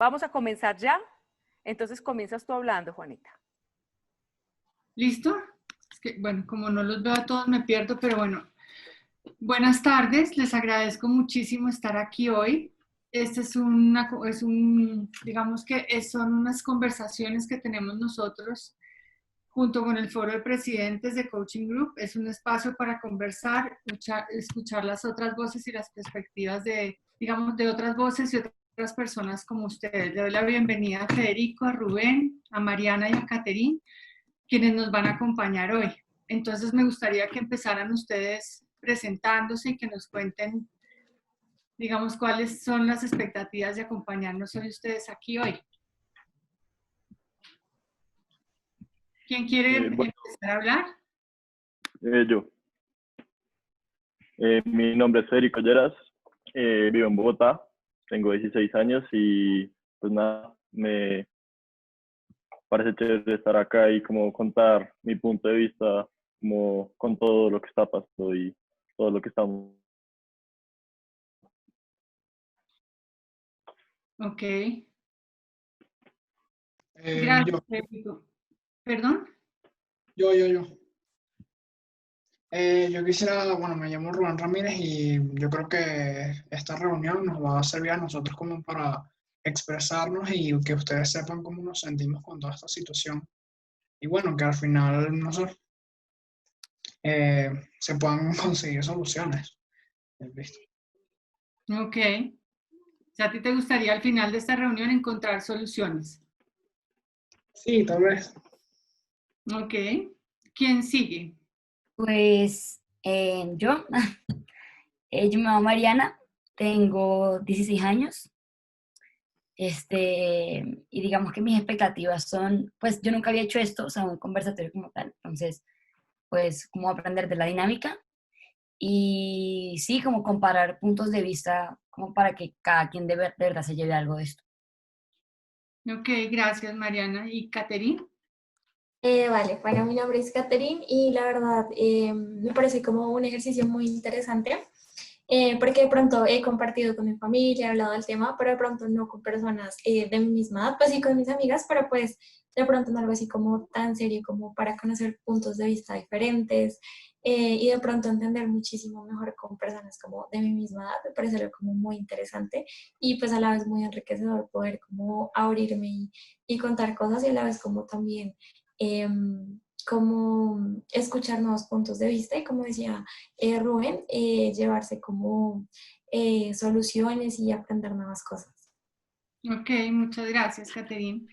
Vamos a comenzar ya. Entonces comienzas tú hablando, Juanita. ¿Listo? Es que, bueno, como no los veo a todos me pierdo, pero bueno. Buenas tardes, les agradezco muchísimo estar aquí hoy. Este es digamos que son unas conversaciones que tenemos nosotros junto con el Foro de Presidentes de Coaching Group. Es un espacio para conversar, escuchar las otras voces y las perspectivas digamos, de otras voces y otras personas como ustedes. Le doy la bienvenida a Federico, a Rubén, a Mariana y a Caterín, quienes nos van a acompañar hoy. Entonces me gustaría que empezaran ustedes presentándose y que nos cuenten, digamos, cuáles son las expectativas de acompañarnos hoy ustedes aquí hoy. ¿Quién quiere Bueno, empezar a hablar? yo. Mi nombre es Federico Lleras, vivo en Bogotá, tengo 16 años y pues nada, me parece chévere estar acá y como contar mi punto de vista como con todo lo que está pasando y todo lo que estamos. Ok. Gracias, Yo, Federico. ¿Perdón? yo. Yo quisiera, bueno, me llamo Rubén Ramírez y yo creo que esta reunión nos va a servir a nosotros como para expresarnos y que ustedes sepan cómo nos sentimos con toda esta situación. Y bueno, que al final, no sé, se puedan conseguir soluciones. ¿Listo? Ok. O sea, ¿a ti te gustaría al final de esta reunión encontrar soluciones? Sí, tal vez. Ok. ¿Quién sigue? Pues yo, yo me llamo Mariana, tengo 16 años, y digamos que mis expectativas son, pues yo nunca había hecho esto, o sea, un conversatorio como tal, entonces, pues como aprender de la dinámica y sí, como comparar puntos de vista, como para que cada quien de verdad se lleve algo de esto. Ok, gracias, Mariana. ¿Y Caterín? Vale, bueno, mi nombre es Catherine y la verdad me parece como un ejercicio muy interesante porque de pronto he compartido con mi familia, he hablado del tema, pero de pronto no con personas de mi misma edad, pues sí con mis amigas, pero pues de pronto no algo así como tan serio como para conocer puntos de vista diferentes y de pronto entender muchísimo mejor con personas como de mi misma edad, me parece algo como muy interesante y pues a la vez muy enriquecedor poder como abrirme y contar cosas y a la vez como también como escuchar nuevos puntos de vista y como decía Rubén, llevarse como soluciones y aprender nuevas cosas. Ok, muchas gracias, Caterín.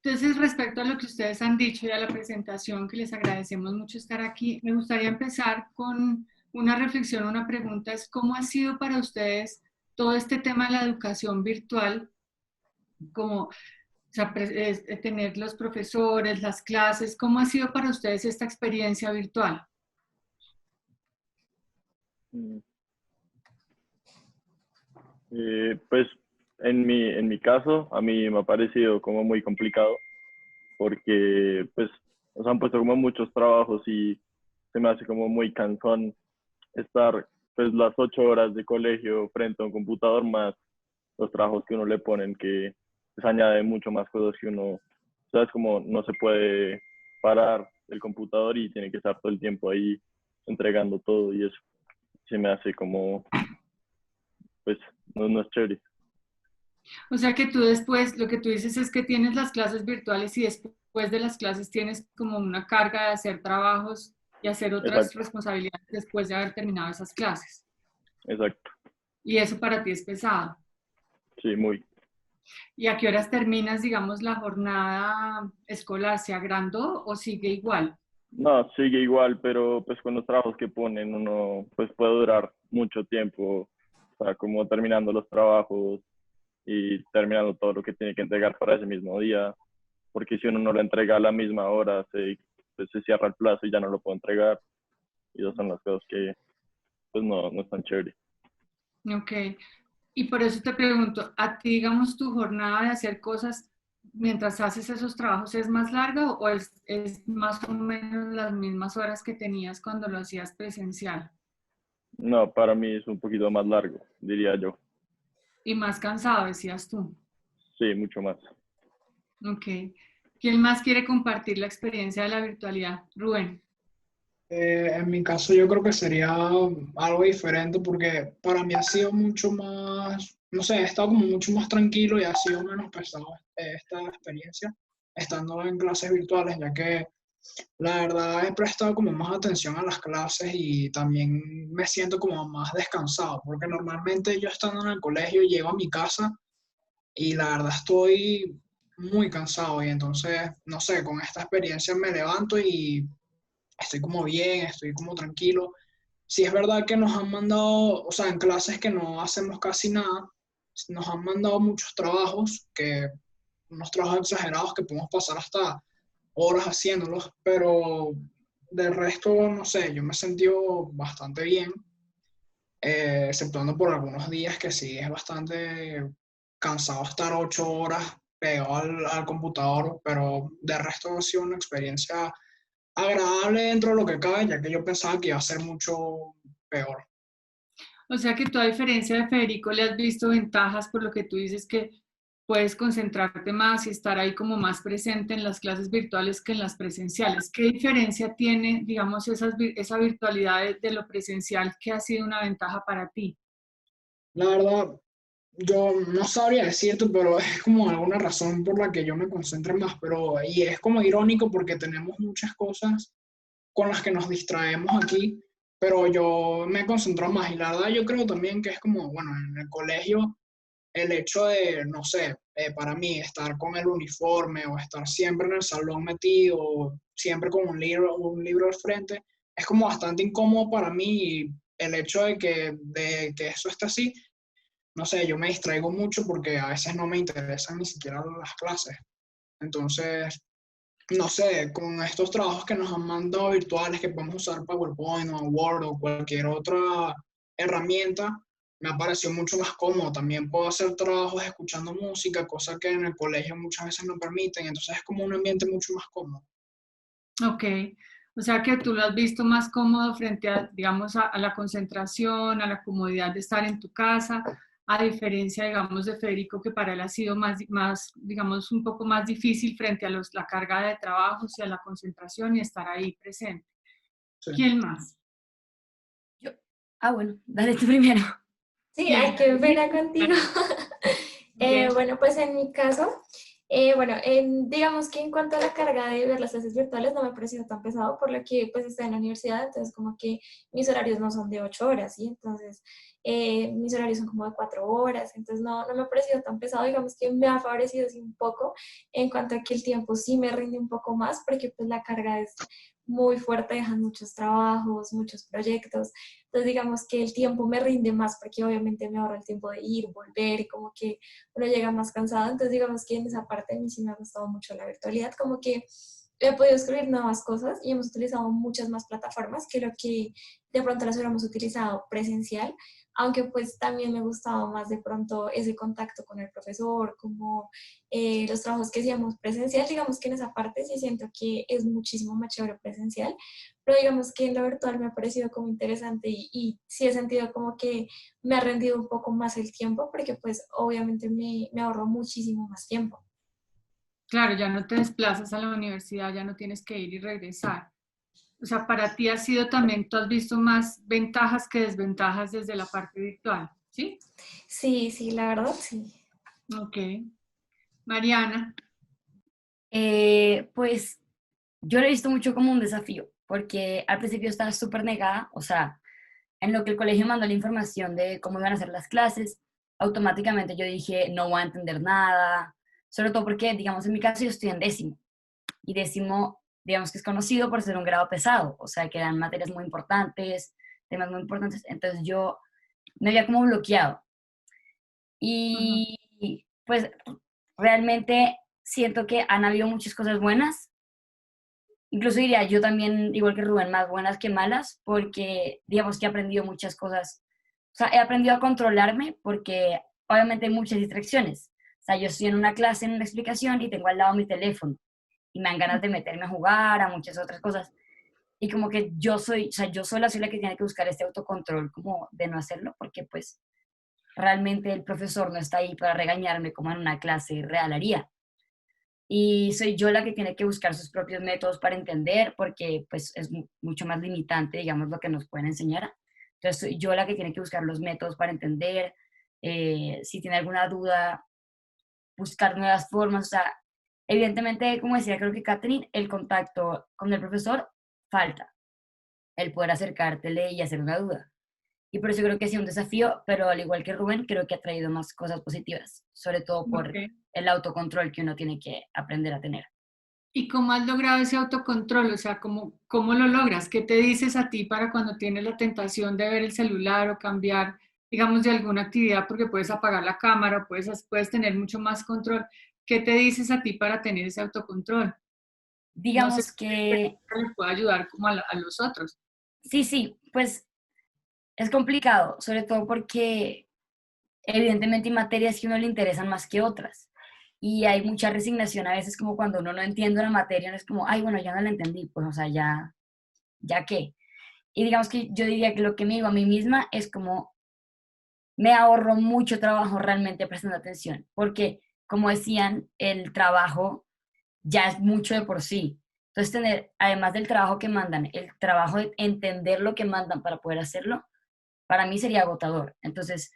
Entonces, respecto a lo que ustedes han dicho y a la presentación, que les agradecemos mucho estar aquí, me gustaría empezar con una reflexión, una pregunta, es ¿cómo ha sido para ustedes todo este tema de la educación virtual? Como, o sea, tener los profesores, las clases, ¿cómo ha sido para ustedes esta experiencia virtual? Pues en mi caso, a mí me ha parecido como muy complicado porque pues nos han puesto como muchos trabajos y se me hace como muy cansón estar pues las 8 horas de colegio frente a un computador más los trabajos que uno le ponen que pues añade mucho más cosas que uno, sabes, como no se puede parar el computador y tiene que estar todo el tiempo ahí entregando todo y eso se me hace como pues no es chévere. O sea que tú después, lo que tú dices es que tienes las clases virtuales y después de las clases tienes como una carga de hacer trabajos y hacer otras Exacto, responsabilidades después de haber terminado esas clases. exacto, Y eso para ti es pesado. sí, muy. ¿Y a qué horas terminas, digamos, la jornada escolar? ¿Se agrandó o sigue igual? No, sigue igual, pero pues con los trabajos que ponen uno pues puede durar mucho tiempo, o sea, como terminando los trabajos y terminando todo lo que tiene que entregar para ese mismo día, porque si uno no lo entrega a la misma hora, pues se cierra el plazo y ya no lo puede entregar, y esas son las cosas que pues no es tan chévere. Ok. Y por eso te pregunto, ¿a ti, digamos, tu jornada de hacer cosas mientras haces esos trabajos es más larga o es más o menos las mismas horas que tenías cuando lo hacías presencial? No, para mí es un poquito más largo, diría yo. Y más cansado, decías tú. Sí, mucho más. Ok. ¿Quién más quiere compartir la experiencia de la virtualidad? Rubén. En mi caso yo creo que sería algo diferente porque para mí ha sido mucho más, no sé, he estado como mucho más tranquilo y ha sido menos pesado esta experiencia estando en clases virtuales, ya que la verdad he prestado como más atención a las clases y también me siento como más descansado, porque normalmente yo estando en el colegio llego a mi casa y la verdad estoy muy cansado y entonces, no sé, con esta experiencia me levanto y estoy como bien, estoy como tranquilo. Sí es verdad que nos han mandado, o sea, en clases que no hacemos casi nada, nos han mandado muchos trabajos, unos trabajos exagerados que podemos pasar hasta horas haciéndolos, pero del resto, no sé, yo me he sentido bastante bien, exceptuando por algunos días que sí es bastante cansado estar 8 horas pegado al computador, pero de resto ha sido una experiencia agradable dentro de lo que cabe, ya que yo pensaba que iba a ser mucho peor. O sea que tú, a diferencia de Federico, le has visto ventajas por lo que tú dices que puedes concentrarte más y estar ahí como más presente en las clases virtuales que en las presenciales. ¿Qué diferencia tiene, digamos, esa virtualidad de lo presencial que ha sido una ventaja para ti? La verdad, yo no sabría decirte, pero es como alguna razón por la que yo me concentre más, y es como irónico porque tenemos muchas cosas con las que nos distraemos aquí, pero yo me concentro más y la verdad yo creo también que es como, bueno, en el colegio el hecho de, no sé, para mí estar con el uniforme o estar siempre en el salón metido, o siempre con un libro al frente, es como bastante incómodo para mí y el hecho de que eso esté así, no sé, yo me distraigo mucho porque a veces no me interesan ni siquiera las clases. Entonces, no sé, con estos trabajos que nos han mandado virtuales, que podemos usar PowerPoint o Word o cualquier otra herramienta, me ha parecido mucho más cómodo. También puedo hacer trabajos escuchando música, cosa que en el colegio muchas veces no permiten. Entonces es como un ambiente mucho más cómodo. Ok, o sea que tú lo has visto más cómodo frente a, digamos, a la concentración, a la comodidad de estar en tu casa, a diferencia, digamos, de Federico, que para él ha sido más, digamos, un poco más difícil frente a la carga de trabajos y a la concentración y estar ahí presente. Sí. ¿Quién más? Yo, bueno, dale tú primero. Sí, ¿Quién? ay, qué pena contigo. Bien. Bueno, pues en mi caso, bueno, digamos que en cuanto a la carga de ver las clases virtuales no me ha parecido tan pesado, por lo que pues estoy en la universidad, entonces como que mis horarios no son de 8 horas, ¿sí? Entonces mis horarios son como de 4 horas, entonces no me ha parecido tan pesado, digamos que me ha favorecido así un poco en cuanto a que el tiempo sí me rinde un poco más, porque pues la carga es muy fuerte, dejan muchos trabajos, muchos proyectos, entonces digamos que el tiempo me rinde más porque obviamente me ahorra el tiempo de ir, volver y como que uno llega más cansado, entonces digamos que en esa parte a mí sí me ha gustado mucho la virtualidad, como que he podido escribir nuevas cosas y hemos utilizado muchas más plataformas que lo que de pronto las hubiéramos utilizado presencial, aunque pues también me gustaba más de pronto ese contacto con el profesor, como los trabajos que hacíamos presencial, digamos que en esa parte sí siento que es muchísimo más chévere presencial, pero digamos que en lo virtual me ha parecido como interesante y sí he sentido como que me ha rendido un poco más el tiempo porque pues obviamente me ahorró muchísimo más tiempo. Claro, ya no te desplazas a la universidad, ya no tienes que ir y regresar. O sea, para ti ha sido también, tú has visto más ventajas que desventajas desde la parte virtual, ¿sí? Sí, sí, la verdad, sí. Ok. Mariana. Pues yo lo he visto mucho como un desafío, porque al principio estaba súper negada, o sea, en lo que el colegio mandó la información de cómo iban a ser las clases, automáticamente yo dije, no voy a entender nada, sobre todo porque, digamos, en mi caso yo estoy en décimo, y décimo, digamos que es conocido por ser un grado pesado, o sea, que dan materias muy importantes, temas muy importantes, entonces yo me había como bloqueado. Ujú. Y pues realmente siento que han habido muchas cosas buenas, incluso diría yo también, igual que Rubén, más buenas que malas, porque digamos que he aprendido muchas cosas. O sea, he aprendido a controlarme porque obviamente hay muchas distracciones. O sea, yo estoy en una clase, en una explicación y tengo al lado mi teléfono y me dan ganas de meterme a jugar, a muchas otras cosas. Y como que yo soy, o sea, yo sola soy la que tiene que buscar este autocontrol como de no hacerlo, porque pues realmente el profesor no está ahí para regañarme como en una clase real haría. Y soy yo la que tiene que buscar sus propios métodos para entender, porque pues es mucho más limitante, digamos, lo que nos pueden enseñar. Entonces soy yo la que tiene que buscar los métodos para entender, si tiene alguna duda, buscar nuevas formas. O sea, evidentemente, como decía, creo que Catherine, el contacto con el profesor falta, el poder acercártele y hacer una duda. Y por eso creo que ha sido un desafío, pero al igual que Rubén, creo que ha traído más cosas positivas, sobre todo por Ok. el autocontrol que uno tiene que aprender a tener. ¿Y cómo has logrado ese autocontrol? O sea, ¿cómo lo logras? ¿Qué te dices a ti para cuando tienes la tentación de ver el celular o cambiar, digamos, de alguna actividad porque puedes apagar la cámara o puedes tener mucho más control? ¿Qué te dices a ti para tener ese autocontrol? No sé si Digamos que le puede ayudar como a los otros. sí, pues es complicado, sobre todo porque evidentemente hay materias que a uno le interesan más que otras. Y hay mucha resignación a veces como cuando uno no entiende una materia, no es como, ay, bueno, ya no la entendí, pues o sea, ya qué. Y digamos que yo diría que lo que me digo a mí misma es como, me ahorro mucho trabajo realmente prestando atención, porque como decían, el trabajo ya es mucho de por sí. Entonces, tener, además del trabajo que mandan, el trabajo de entender lo que mandan para poder hacerlo, para mí sería agotador. Entonces,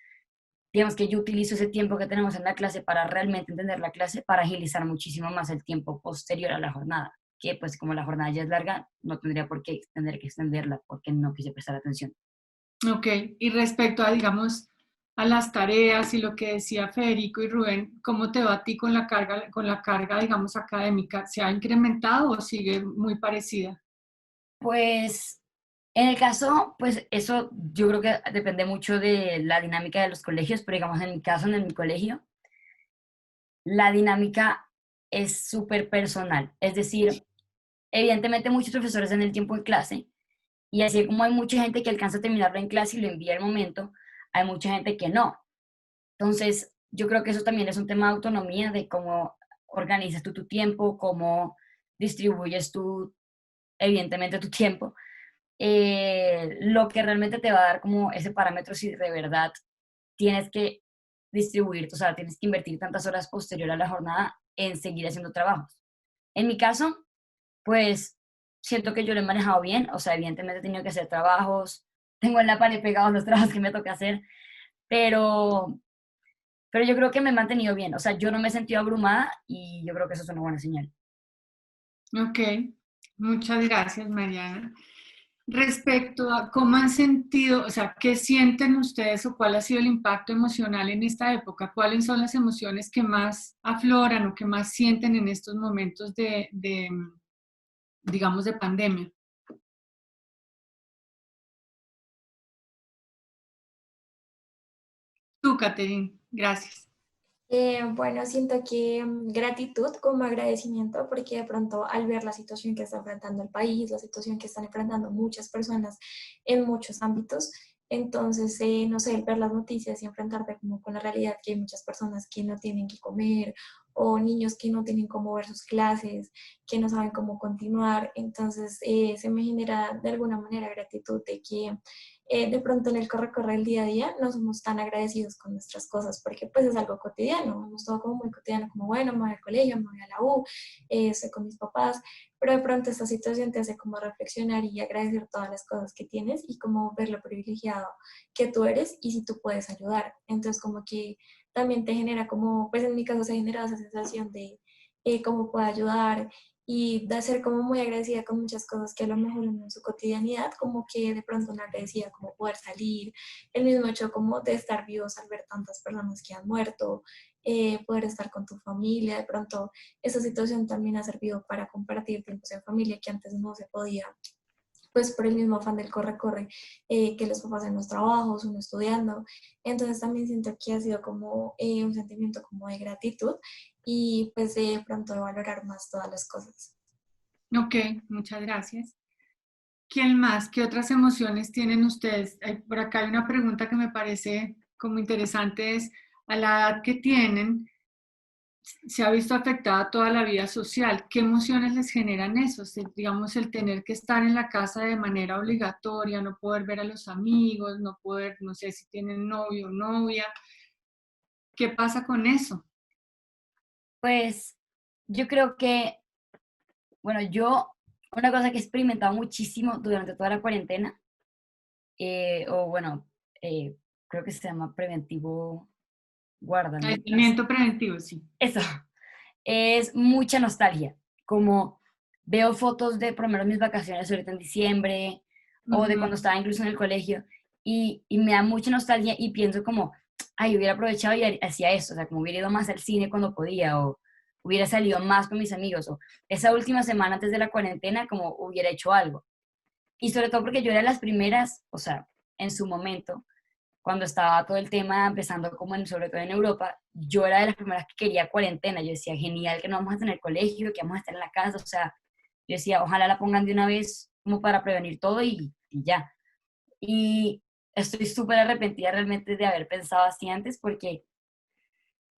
digamos que yo utilizo ese tiempo que tenemos en la clase para realmente entender la clase, para agilizar muchísimo más el tiempo posterior a la jornada, que pues como la jornada ya es larga, no tendría por qué tener que extenderla porque no quise prestar atención. Ok, y respecto a, digamos, a las tareas y lo que decía Federico y Rubén, ¿cómo te va a ti con la carga, digamos, académica? ¿Se ha incrementado o sigue muy parecida? Pues en el caso, pues eso yo creo que depende mucho de la dinámica de los colegios, pero digamos en mi caso, en mi colegio, la dinámica es súper personal. Es decir, evidentemente muchos profesores en el tiempo en clase, y así como hay mucha gente que alcanza a terminarlo en clase y lo envía al momento, hay mucha gente que no. Entonces, yo creo que eso también es un tema de autonomía, de cómo organizas tú tu tiempo, cómo distribuyes tú, evidentemente, tu tiempo. Lo que realmente te va a dar como ese parámetro si de verdad tienes que distribuir, o sea, tienes que invertir tantas horas posterior a la jornada en seguir haciendo trabajos. En mi caso, pues siento que yo lo he manejado bien, o sea, evidentemente he tenido que hacer trabajos, tengo en la pared pegados los trabajos que me toca hacer, pero, pero yo creo que me he mantenido bien, o sea, yo no me he sentido abrumada y yo creo que eso es una buena señal. Ok, muchas gracias, Mariana. Respecto a cómo han sentido, o sea, ¿qué sienten ustedes o cuál ha sido el impacto emocional en esta época? ¿Cuáles son las emociones que más afloran o que más sienten en estos momentos digamos, de pandemia? Tú, Catherine, gracias. Bueno, siento que gratitud como agradecimiento, porque de pronto al ver la situación que está enfrentando el país, la situación que están enfrentando muchas personas en muchos ámbitos, entonces, no sé, el ver las noticias y enfrentarte como con la realidad que hay muchas personas que no tienen que comer o niños que no tienen cómo ver sus clases, que no saben cómo continuar, entonces se me genera de alguna manera gratitud de que de pronto en el corre-corre del día a día no somos tan agradecidos con nuestras cosas, porque pues es algo cotidiano, vemos todo como muy cotidiano, como bueno, me voy al colegio, me voy a la U, estoy con mis papás, pero de pronto esta situación te hace como reflexionar y agradecer todas las cosas que tienes y como ver lo privilegiado que tú eres y si tú puedes ayudar. Entonces como que también te genera como, pues en mi caso se genera esa sensación de cómo puedo ayudar y de ser como muy agradecida con muchas cosas que a lo mejor uno en su cotidianidad, como que de pronto no agradecida, como poder salir, el mismo hecho como de estar vivos al ver tantas personas que han muerto, poder estar con tu familia, de pronto esa situación también ha servido para compartir tiempos en familia que antes no se podía, pues por el mismo afán del corre-corre, que los papás en los trabajos, uno estudiando. Entonces también siento que ha sido como un sentimiento como de gratitud y pues de pronto de valorar más todas las cosas. Ok, muchas gracias. ¿Quién más? ¿Qué otras emociones tienen ustedes? Por acá hay una pregunta que me parece como interesante, es a la edad que tienen, se ha visto afectada toda la vida social. ¿Qué emociones les generan eso? Digamos, el tener que estar en la casa de manera obligatoria, no poder ver a los amigos, no poder, no sé si tienen novio o novia. ¿Qué pasa con eso? Pues yo creo que, bueno, una cosa que he experimentado muchísimo durante toda la cuarentena, o bueno, creo que se llama preventivo guarda. Aislamiento preventivo, sí. Eso, es mucha nostalgia, como veo fotos de por lo menos mis vacaciones ahorita en diciembre, o de cuando estaba incluso en el colegio, y me da mucha nostalgia y pienso como, ay, hubiera aprovechado y hacía eso, o sea, como hubiera ido más al cine cuando podía, o hubiera salido más con mis amigos, o esa última semana antes de la cuarentena como hubiera hecho algo. Y sobre todo porque yo era de las primeras, o sea, en su momento, cuando estaba todo el tema empezando como sobre todo en Europa, yo era de las primeras que quería cuarentena. Yo decía, genial que no vamos a tener colegio, que vamos a estar en la casa. O sea, yo decía, ojalá la pongan de una vez como para prevenir todo y ya. Y estoy súper arrepentida realmente de haber pensado así antes porque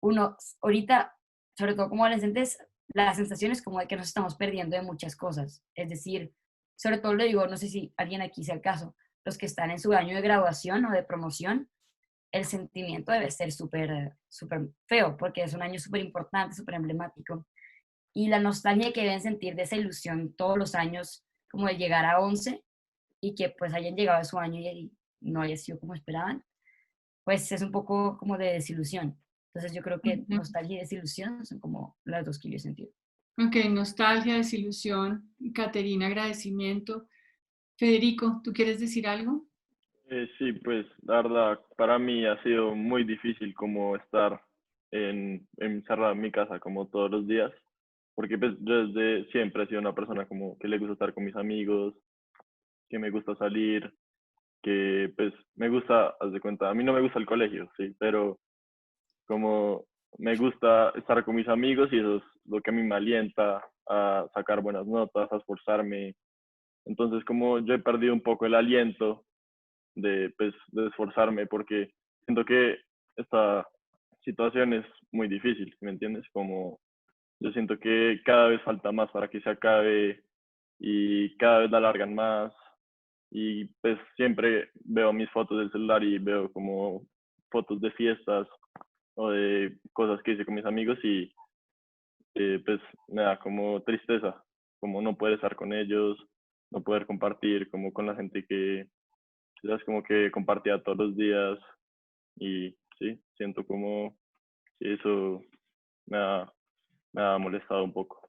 uno, ahorita, sobre todo como adolescentes, la sensación es como de que nos estamos perdiendo de muchas cosas. Es decir, sobre todo lo digo, no sé si alguien aquí sea el caso, los que están en su año de graduación o de promoción, el sentimiento debe ser súper, súper feo, porque es un año súper importante, súper emblemático. Y la nostalgia que deben sentir de esa ilusión todos los años, como de llegar a 11 y que pues hayan llegado a su año y no haya sido como esperaban, pues es un poco como de desilusión. Entonces yo creo que nostalgia y desilusión son como las dos que yo he sentido. Ok, nostalgia, desilusión, Caterina, agradecimiento. Federico, ¿tú quieres decir algo? Sí, pues la verdad, para mí ha sido muy difícil como estar encerrado en mi casa como todos los días, porque pues yo desde siempre he sido una persona como que le gusta estar con mis amigos, que me gusta salir, que pues me gusta, haz de cuenta, a mí no me gusta el colegio, sí, pero como me gusta estar con mis amigos y eso es lo que a mí me alienta a sacar buenas notas, a esforzarme. Entonces como yo he perdido un poco el aliento pues, de esforzarme porque siento que esta situación es muy difícil, ¿me entiendes? Como yo siento que cada vez falta más para que se acabe y cada vez la alargan más y pues siempre veo mis fotos del celular y veo como fotos de fiestas o de cosas que hice con mis amigos y pues me da como tristeza, como no poder estar con ellos, no poder compartir como con la gente que es como que compartía todos los días y sí, siento como que eso me ha, me ha molestado un poco.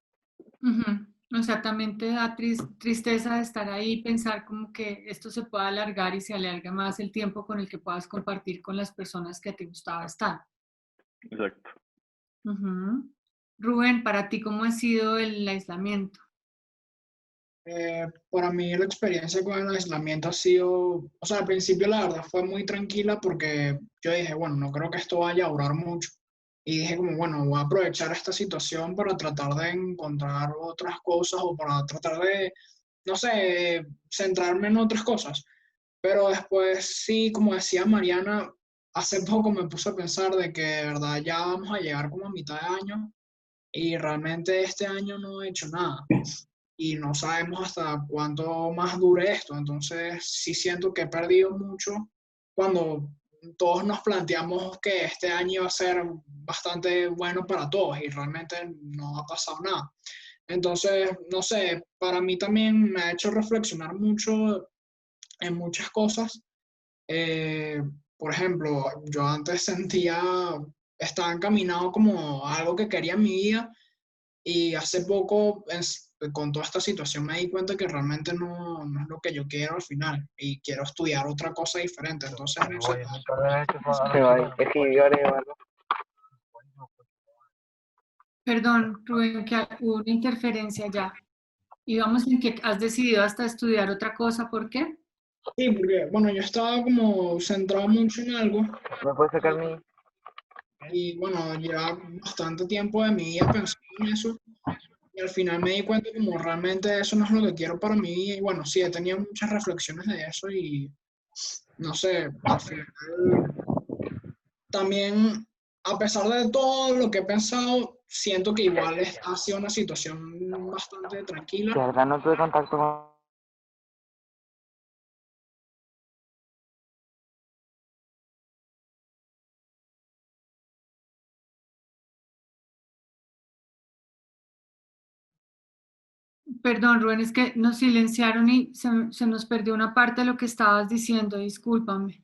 O sea, también te da tristeza de estar ahí y pensar como que esto se pueda alargar y se alarga más el tiempo con el que puedas compartir con las personas que te gustaba estar. Exacto. Rubén, para ti, ¿cómo ha sido el aislamiento? Para mí la experiencia con el aislamiento ha sido, o sea, al principio la verdad fue muy tranquila porque yo dije, bueno, no creo que esto vaya a durar mucho. Y dije como, bueno, voy a aprovechar esta situación para tratar de encontrar otras cosas o para tratar de, no sé, centrarme en otras cosas. Pero después sí, como decía Mariana, hace poco me puse a pensar de que de verdad ya vamos a llegar como a mitad de año y realmente este año no he hecho nada y no sabemos hasta cuánto más dure esto. Entonces, sí siento que he perdido mucho cuando todos nos planteamos que este año iba a ser bastante bueno para todos y realmente no ha pasado nada. Entonces, no sé, para mí también me ha hecho reflexionar mucho en muchas cosas. Eh, por ejemplo, yo antes sentía, estaba encaminado como algo que quería en mi vida y hace poco, con toda esta situación, me di cuenta que realmente no es lo que yo quiero al final y quiero estudiar otra cosa diferente. Entonces, no sé. Perdón, Rubén, que hubo una interferencia ya. Íbamos en que has decidido hasta estudiar otra cosa, ¿por qué? Sí, porque, bueno, yo estaba como centrado mucho en algo ¿Me puedes sacar mi...? y, bueno, llevaba bastante tiempo de mi vida pensando en eso y al final me di cuenta como realmente eso no es lo que quiero para mi vida y, bueno, sí, he tenido muchas reflexiones de eso y, no sé, al final también, a pesar de todo lo que he pensado, siento que igual ha sido una situación bastante tranquila. De verdad no tuve contacto con... Perdón, Rubén, es que nos silenciaron y se nos perdió una parte de lo que estabas diciendo, discúlpame.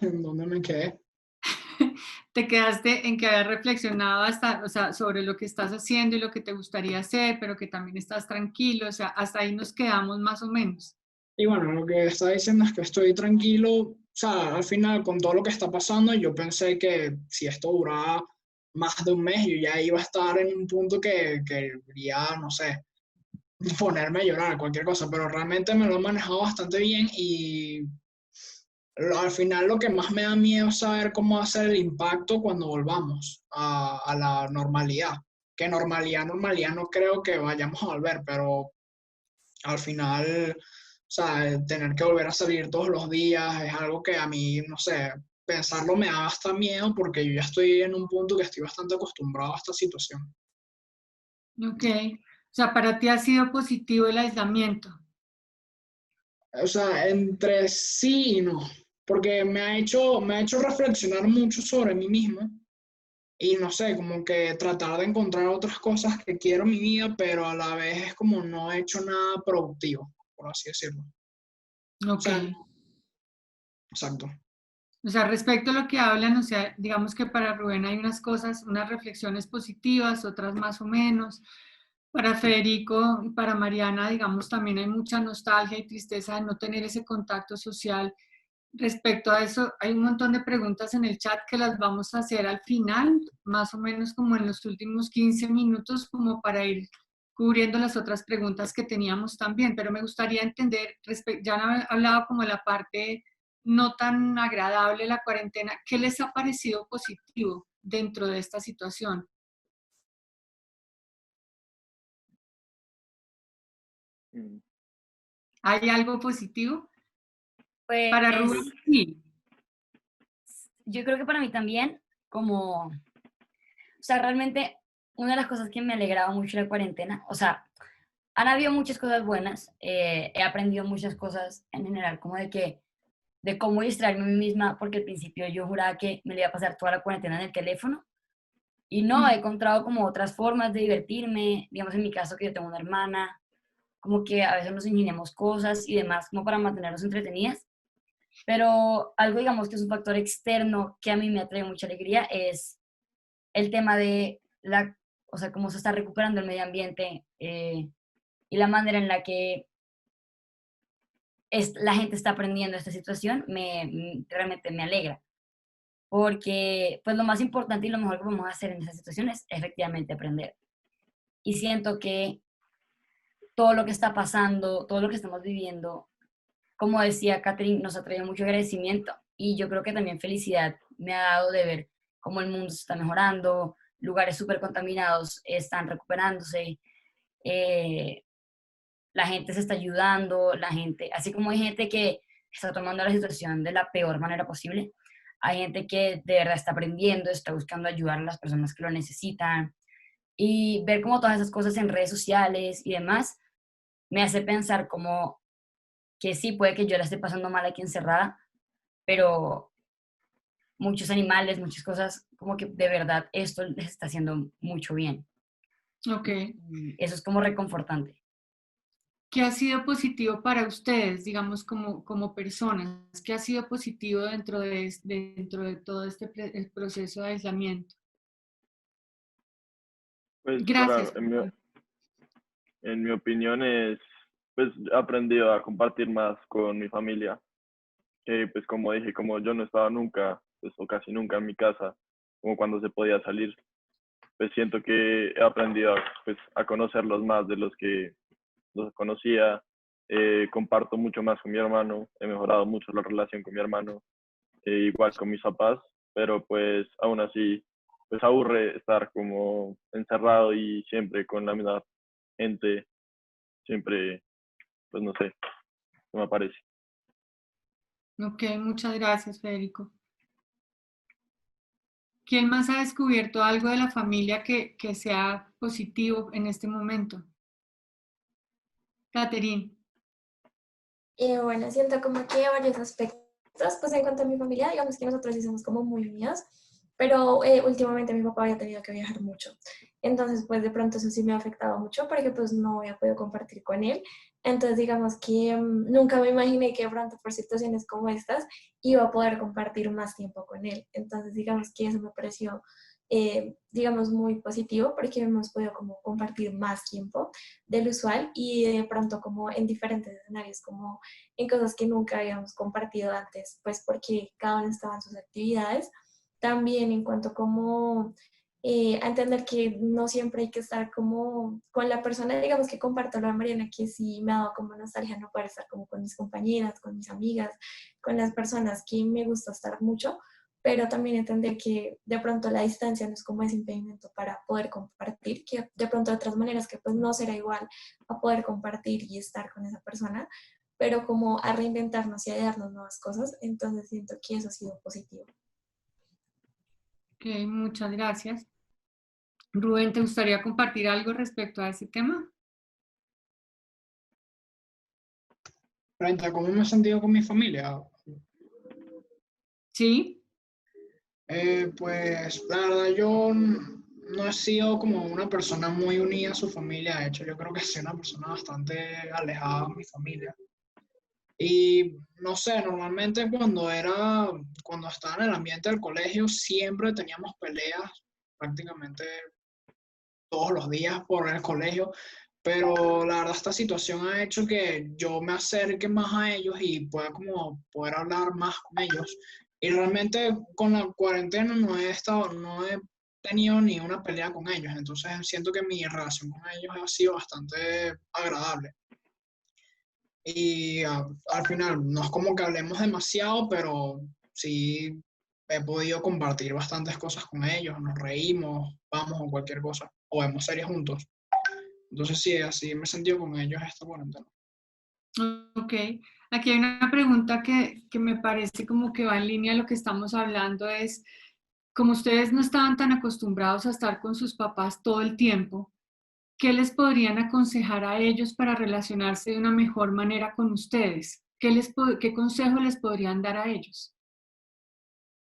¿En dónde me quedé? Te quedaste en que habías reflexionado hasta, o sea, sobre lo que estás haciendo y lo que te gustaría hacer, pero que también estás tranquilo, o sea, hasta ahí nos quedamos más o menos. Y bueno, lo que está diciendo es que estoy tranquilo, o sea, al final con todo lo que está pasando, yo pensé que si esto duraba más de un mes, yo ya iba a estar en un punto que iría, no sé, ponerme a llorar, cualquier cosa, pero realmente me lo he manejado bastante bien y al final lo que más me da miedo es saber cómo va a ser el impacto cuando volvamos a la normalidad. Que normalidad no creo que vayamos a volver, pero al final, o sea, tener que volver a salir todos los días es algo que a mí, no sé, pensarlo me da hasta miedo porque yo ya estoy en un punto que estoy bastante acostumbrado a esta situación. Ok, o sea, para ti ha sido positivo el aislamiento. O sea, entre sí y no, porque me ha hecho reflexionar mucho sobre mí mismo y no sé, como que tratar de encontrar otras cosas que quiero en mi vida, pero a la vez es como no he hecho nada productivo, por así decirlo. O Ok. sea, exacto. O sea, respecto a lo que hablan, o sea, digamos que para Rubén hay unas cosas, unas reflexiones positivas, otras más o menos. Para Federico y para Mariana, digamos, también hay mucha nostalgia y tristeza de no tener ese contacto social. Respecto a eso, hay un montón de preguntas en el chat que las vamos a hacer al final, más o menos como en los últimos 15 minutos, como para ir cubriendo las otras preguntas que teníamos también. Pero me gustaría entender, ya han hablado como de la parte no tan agradable de la cuarentena, ¿qué les ha parecido positivo dentro de esta situación? Mm. ¿Hay algo positivo? Pues Para Rubén, sí. yo creo que para mí también, como, o sea, realmente una de las cosas que me alegraba mucho la cuarentena, o sea, han habido muchas cosas buenas, he aprendido muchas cosas en general, como de que, de cómo distraerme a mí misma, porque al principio yo juraba que me le iba a pasar toda la cuarentena en el teléfono, y no, he encontrado como otras formas de divertirme, digamos en mi caso que yo tengo una hermana, como que a veces nos ingeniamos cosas y demás, como para mantenernos entretenidas, pero algo digamos que es un factor externo que a mí me trae mucha alegría es el tema de la, o sea, cómo se está recuperando el medio ambiente y la manera en la que la gente está aprendiendo esta situación, realmente me alegra. Porque pues lo más importante y lo mejor que podemos hacer en esas situaciones es efectivamente aprender. Y siento que todo lo que está pasando, todo lo que estamos viviendo, como decía Catherine, nos ha traído mucho agradecimiento y yo creo que también felicidad me ha dado de ver cómo el mundo se está mejorando, lugares súper contaminados están recuperándose, eh, la gente se está ayudando, la gente, así como hay gente que está tomando la situación de la peor manera posible, hay gente que de verdad está aprendiendo, está buscando ayudar a las personas que lo necesitan y ver como todas esas cosas en redes sociales y demás me hace pensar como que sí, puede que yo la esté pasando mal aquí encerrada, pero muchos animales, muchas cosas, como que de verdad esto les está haciendo mucho bien. Ok. Y eso es como reconfortante. ¿Qué ha sido positivo para ustedes, digamos, como personas? ¿Qué ha sido positivo dentro de todo el proceso de aislamiento? Pues Gracias. en mi opinión es, pues he aprendido a compartir más con mi familia, que pues como dije, como yo no estaba nunca, pues o casi nunca en mi casa, como cuando se podía salir, pues siento que he aprendido pues, a conocerlos más de los que los conocía, comparto mucho más con mi hermano, he mejorado mucho la relación con mi hermano, igual con mis papás, pero pues aún así, pues aburre estar como encerrado y siempre con la misma gente, siempre, pues no sé, no me parece. Ok, muchas gracias, Federico. ¿Quién más ha descubierto algo de la familia que sea positivo en este momento? Catherine. Bueno, siento como que varios aspectos, pues en cuanto a mi familia, digamos que nosotros sí somos como muy unidos, pero últimamente mi papá había tenido que viajar mucho, entonces pues de pronto eso sí me ha afectado mucho porque pues no había podido compartir con él, entonces digamos que nunca me imaginé que de pronto por situaciones como estas iba a poder compartir más tiempo con él, entonces digamos que eso me pareció, digamos, muy positivo porque hemos podido como compartir más tiempo del usual y de pronto como en diferentes escenarios, como en cosas que nunca habíamos compartido antes, pues porque cada uno estaba en sus actividades. También en cuanto como a entender que no siempre hay que estar como con la persona, digamos que comparto lo de Mariana, que sí me ha dado como nostalgia no poder estar como con mis compañeras, con mis amigas, con las personas que me gusta estar mucho, pero también entender que de pronto la distancia no es como ese impedimento para poder compartir, que de pronto de otras maneras que pues no será igual a poder compartir y estar con esa persona, pero como a reinventarnos y a darnos nuevas cosas, entonces siento que eso ha sido positivo. Ok, muchas gracias. Rubén, ¿te gustaría compartir algo respecto a ese tema? Frente a cómo me he sentido con mi familia, Sí. pues la verdad yo no he sido como una persona muy unida a su familia, de hecho yo creo que soy una persona bastante alejada de mi familia. Y no sé, normalmente cuando estaba en el ambiente del colegio, siempre teníamos peleas prácticamente todos los días por el colegio, pero la verdad esta situación ha hecho que yo me acerque más a ellos y pueda como poder hablar más con ellos. Y realmente con la cuarentena no he tenido ni una pelea con ellos, entonces siento que mi relación con ellos ha sido bastante agradable. Y al final, no es como que hablemos demasiado, pero sí he podido compartir bastantes cosas con ellos, nos reímos, vamos o cualquier cosa, o vemos series juntos. Entonces sí, así me he sentido con ellos esta cuarentena. Ok. Aquí hay una pregunta que me parece como que va en línea a lo que estamos hablando, es, como ustedes no estaban tan acostumbrados a estar con sus papás todo el tiempo, ¿qué les podrían aconsejar a ellos para relacionarse de una mejor manera con ustedes? ¿Qué consejo les podrían dar a ellos?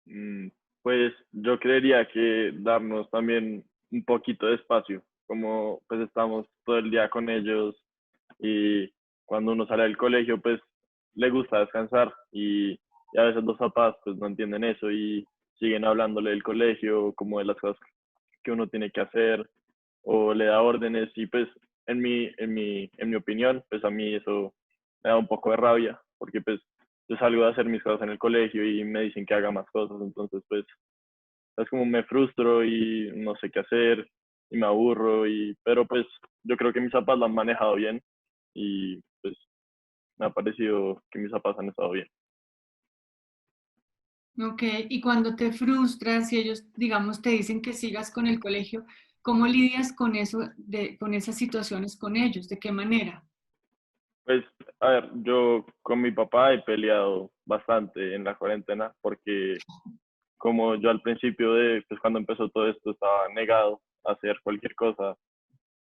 Mm, Pues yo creería que darnos también un poquito de espacio, como pues estamos todo el día con ellos y cuando uno sale del colegio pues le gusta descansar y a veces los papás pues no entienden eso y siguen hablándole del colegio, como de las cosas que uno tiene que hacer o le da órdenes y pues en mi opinión pues a mí eso me da un poco de rabia porque pues yo salgo a hacer mis cosas en el colegio y me dicen que haga más cosas, entonces pues es como me frustro y no sé qué hacer y me aburro, pero pues yo creo que mis papás lo han manejado bien y pues me ha parecido que mis papás han estado bien. Ok, y cuando te frustras y ellos, digamos, te dicen que sigas con el colegio, ¿cómo lidias con eso, con esas situaciones con ellos? ¿De qué manera? Pues, a ver, yo con mi papá he peleado bastante en la cuarentena porque como yo al principio pues cuando empezó todo esto estaba negado a hacer cualquier cosa,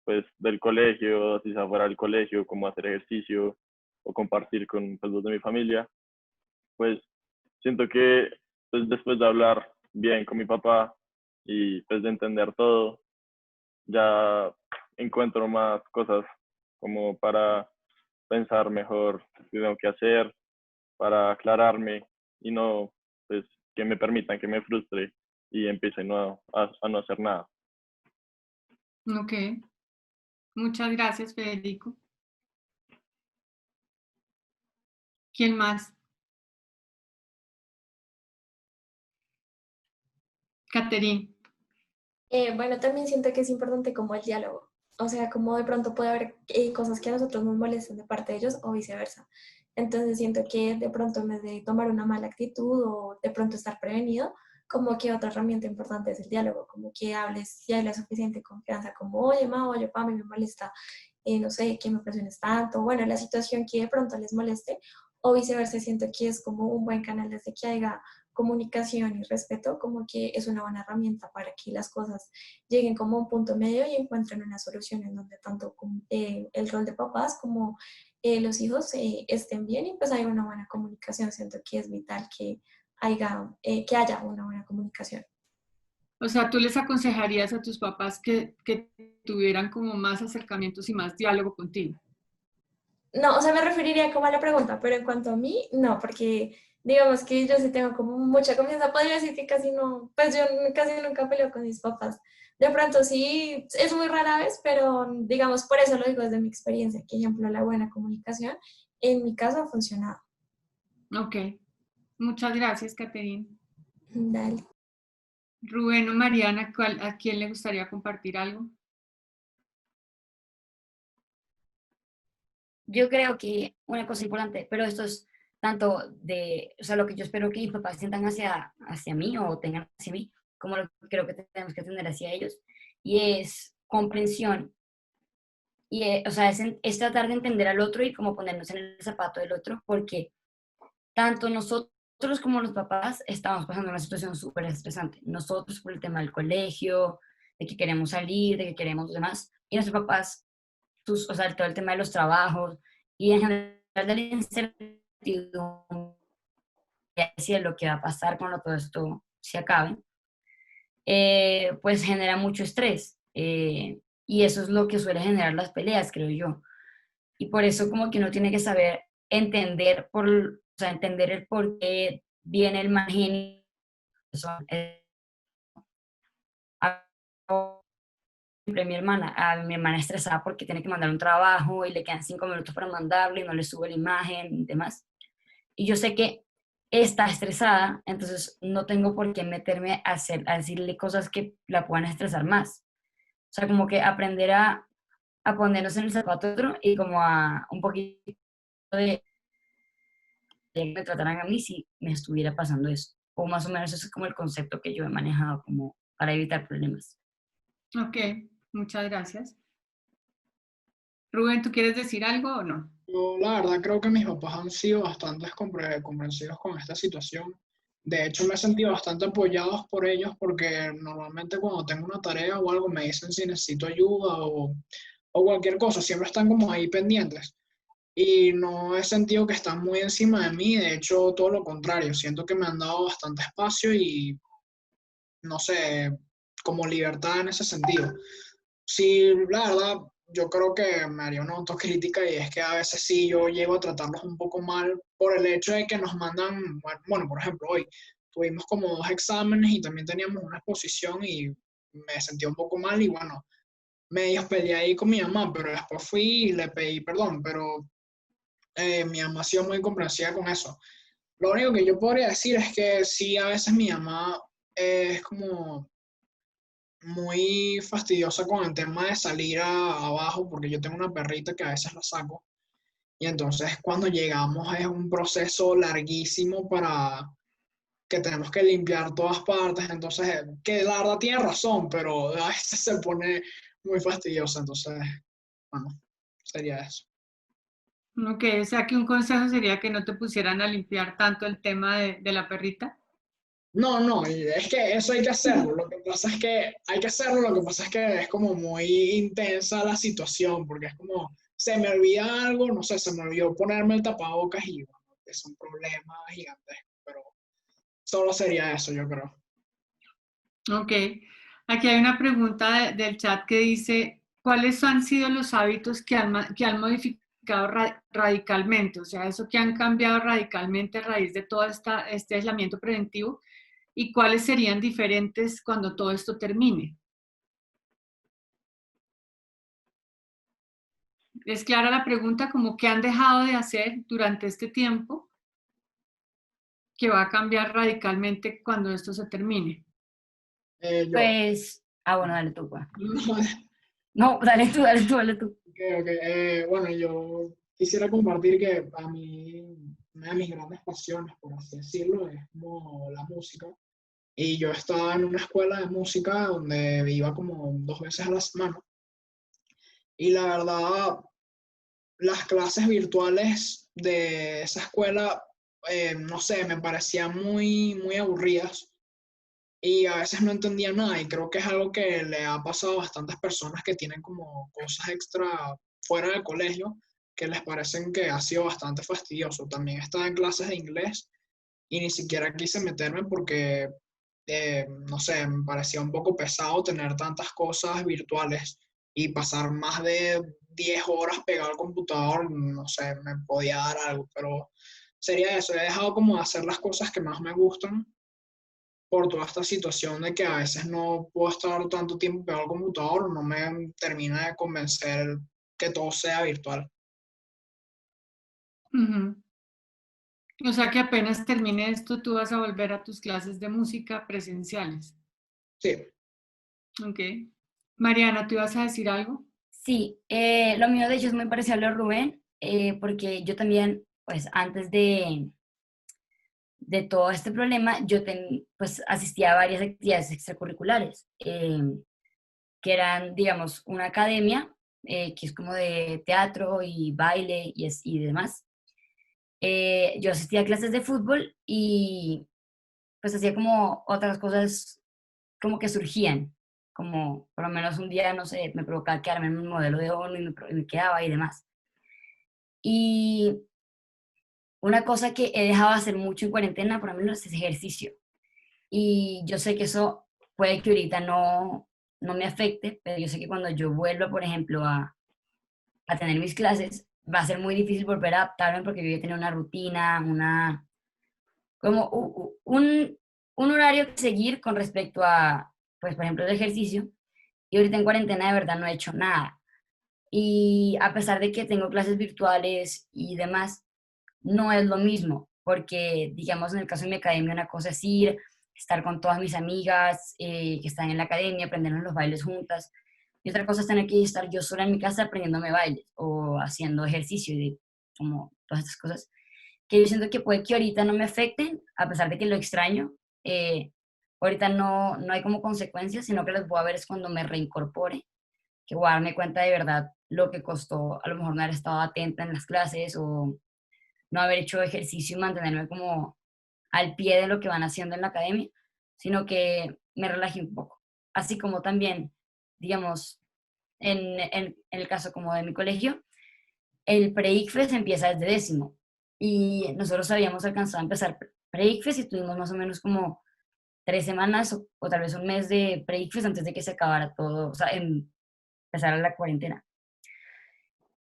pues del colegio, si se fuera del colegio, como hacer ejercicio o compartir con pues, los de mi familia, pues siento que pues, después de hablar bien con mi papá y pues de entender todo, ya encuentro más cosas como para pensar mejor qué tengo que hacer, para aclararme y no pues que me permitan que me frustre y empiece a no hacer nada. Ok, muchas gracias, Federico. ¿Quién más? Caterín. Bueno, también siento que es importante como el diálogo, o sea, como de pronto puede haber cosas que a nosotros nos molestan de parte de ellos o viceversa. Entonces siento que de pronto en vez de tomar una mala actitud o de pronto estar prevenido, como que otra herramienta importante es el diálogo, como que hables si hay la suficiente confianza, como, oye, ma, oye, pa, a mí me molesta, no sé, que me presiones tanto, bueno, la situación que de pronto les moleste, o viceversa, siento que es como un buen canal desde que haya comunicación y respeto, como que es una buena herramienta para que las cosas lleguen como a un punto medio y encuentren una solución en donde tanto el rol de papás como los hijos estén bien y pues hay una buena comunicación. Siento que es vital que haya una buena comunicación. O sea, ¿tú les aconsejarías a tus papás que tuvieran como más acercamientos y más diálogo contigo? No, o sea, me referiría como a la pregunta, pero en cuanto a mí, no, porque digamos que yo sí tengo como mucha confianza. Podría decir que casi no, pues yo casi nunca peleo con mis papás. De pronto sí, es muy rara vez, pero digamos, por eso lo digo desde mi experiencia, que ejemplo, la buena comunicación en mi caso ha funcionado. Ok, muchas gracias, Caterine. Dale. Rubén o Mariana, ¿a quién le gustaría compartir algo? Yo creo que una cosa importante, pero esto es tanto de, o sea, lo que yo espero que mis papás sientan hacia mí o tengan hacia mí, como lo que creo que tenemos que tener hacia ellos, y es comprensión, y o sea, es tratar de entender al otro y como ponernos en el zapato del otro, porque tanto nosotros como los papás estamos pasando una situación súper estresante. Nosotros por el tema del colegio, de que queremos salir, de que queremos demás, y nuestros papás, o sea, todo el tema de los trabajos y en general de la incertidumbre de lo que va a pasar cuando todo esto se acabe, pues genera mucho estrés. Y eso es lo que suele generar las peleas, creo yo. Y por eso como que uno tiene que saber entender, o sea, entender el por qué viene el mal genio. Siempre a mi hermana estresada porque tiene que mandar un trabajo y le quedan 5 minutos para mandarlo y no le sube la imagen y demás. Y yo sé que está estresada, entonces no tengo por qué meterme a decirle cosas que la puedan estresar más. O sea, como que aprender a ponernos en el zapato de otro y como a un poquito de que me trataran a mí si me estuviera pasando eso. O más o menos eso es como el concepto que yo he manejado como para evitar problemas. Ok, muchas gracias. Rubén, ¿tú quieres decir algo o no? Yo la verdad creo que mis papás han sido bastante comprensivos con esta situación. De hecho, me he sentido bastante apoyados por ellos porque normalmente cuando tengo una tarea o algo me dicen si necesito ayuda o cualquier cosa, siempre están como ahí pendientes. Y no he sentido que están muy encima de mí, de hecho todo lo contrario, siento que me han dado bastante espacio y no sé, como libertad en ese sentido. Sí, la verdad, yo creo que me haría una autocrítica y es que a veces sí yo llego a tratarlos un poco mal por el hecho de que nos mandan, bueno, por ejemplo, hoy tuvimos como 2 exámenes y también teníamos una exposición y me sentí un poco mal y bueno, medio peleé ahí con mi mamá, pero después fui y le pedí perdón, pero mi mamá ha sido muy comprensiva con eso. Lo único que yo podría decir es que sí, a veces mi mamá es como muy fastidiosa con el tema de salir abajo, porque yo tengo una perrita que a veces la saco. Y entonces cuando llegamos es un proceso larguísimo para que tenemos que limpiar todas partes. Entonces, que la verdad tiene razón, pero a veces se pone muy fastidiosa. Entonces, bueno, sería eso. Ok, o sea que un consejo sería que no te pusieran a limpiar tanto el tema de la perrita. No, no, y es que eso hay que hacerlo. Lo que pasa es que hay que hacerlo, lo que pasa es que es como muy intensa la situación, porque es como, se me olvida algo, no sé, se me olvidó ponerme el tapabocas y bueno, es un problema gigantesco, pero solo sería eso, yo creo. Ok, aquí hay una pregunta del chat que dice, ¿cuáles han sido los hábitos que han modificado radicalmente? O sea, eso que han cambiado radicalmente a raíz de todo este aislamiento preventivo y cuáles serían diferentes cuando todo esto termine. ¿Es clara la pregunta como qué han dejado de hacer durante este tiempo que va a cambiar radicalmente cuando esto se termine? Yo. Pues, bueno, dale tú, pues. No, No, dale tú, dale tú, dale tú. ok. Bueno, yo quisiera compartir que a mí, una de mis grandes pasiones, por así decirlo, es como la música. Y yo estaba en una escuela de música donde iba como 2 veces a la semana. Y la verdad, las clases virtuales de esa escuela no sé, me parecían muy aburridas y a veces no entendía nada y creo que es algo que le ha pasado a bastantes personas que tienen como cosas extra fuera del colegio que les parecen que ha sido bastante fastidioso. También estaba en clases de inglés y ni siquiera quise meterme porque, no sé, me parecía un poco pesado tener tantas cosas virtuales y pasar más de 10 horas pegado al computador, no sé, me podía dar algo, pero sería eso. He dejado como de hacer las cosas que más me gustan por toda esta situación de que a veces no puedo estar tanto tiempo pegado al computador, no me termina de convencer que todo sea virtual. Ujú. O sea que apenas termine esto, tú vas a volver a tus clases de música presenciales. Sí. Ok. Mariana, ¿tú ibas a decir algo? Sí, lo mío de hecho es muy parecido a lo de Rubén, porque yo también, pues antes de todo este problema, pues asistía a varias actividades extracurriculares, que eran, digamos, una academia, que es como de teatro y baile y demás. Yo asistía a clases de fútbol y pues hacía como otras cosas como que surgían, como por lo menos un día, no sé, me provocaba quedarme en un modelo de ONU y me quedaba y demás. Y una cosa que he dejado de hacer mucho en cuarentena, por lo menos, es ejercicio. Y yo sé que eso puede que ahorita no me afecte, pero yo sé que cuando yo vuelva, por ejemplo, a tener mis clases, va a ser muy difícil volver a adaptarme porque yo ya tenía una rutina, como un horario que seguir con respecto a, pues, por ejemplo, el ejercicio. Y ahorita en cuarentena de verdad no he hecho nada. Y a pesar de que tengo clases virtuales y demás, no es lo mismo, porque digamos en el caso de mi academia una cosa es ir, estar con todas mis amigas que están en la academia, aprendernos los bailes juntas, y otra cosa es tener que estar yo sola en mi casa aprendiéndome bailes o haciendo ejercicio y como todas estas cosas, que yo siento que puede que ahorita no me afecten, a pesar de que lo extraño. Ahorita no hay como consecuencias, sino que las voy a ver es cuando me reincorpore, que voy a darme cuenta de verdad lo que costó a lo mejor no haber estado atenta en las clases o no haber hecho ejercicio y mantenerme como al pie de lo que van haciendo en la academia, sino que me relaje un poco. Así como también, digamos, en el caso como de mi colegio, el pre-ICFES empieza desde décimo y nosotros habíamos alcanzado a empezar pre-ICFES y tuvimos más o menos como 3 semanas o tal vez un mes de pre-ICFES antes de que se acabara todo, o sea, empezara la cuarentena.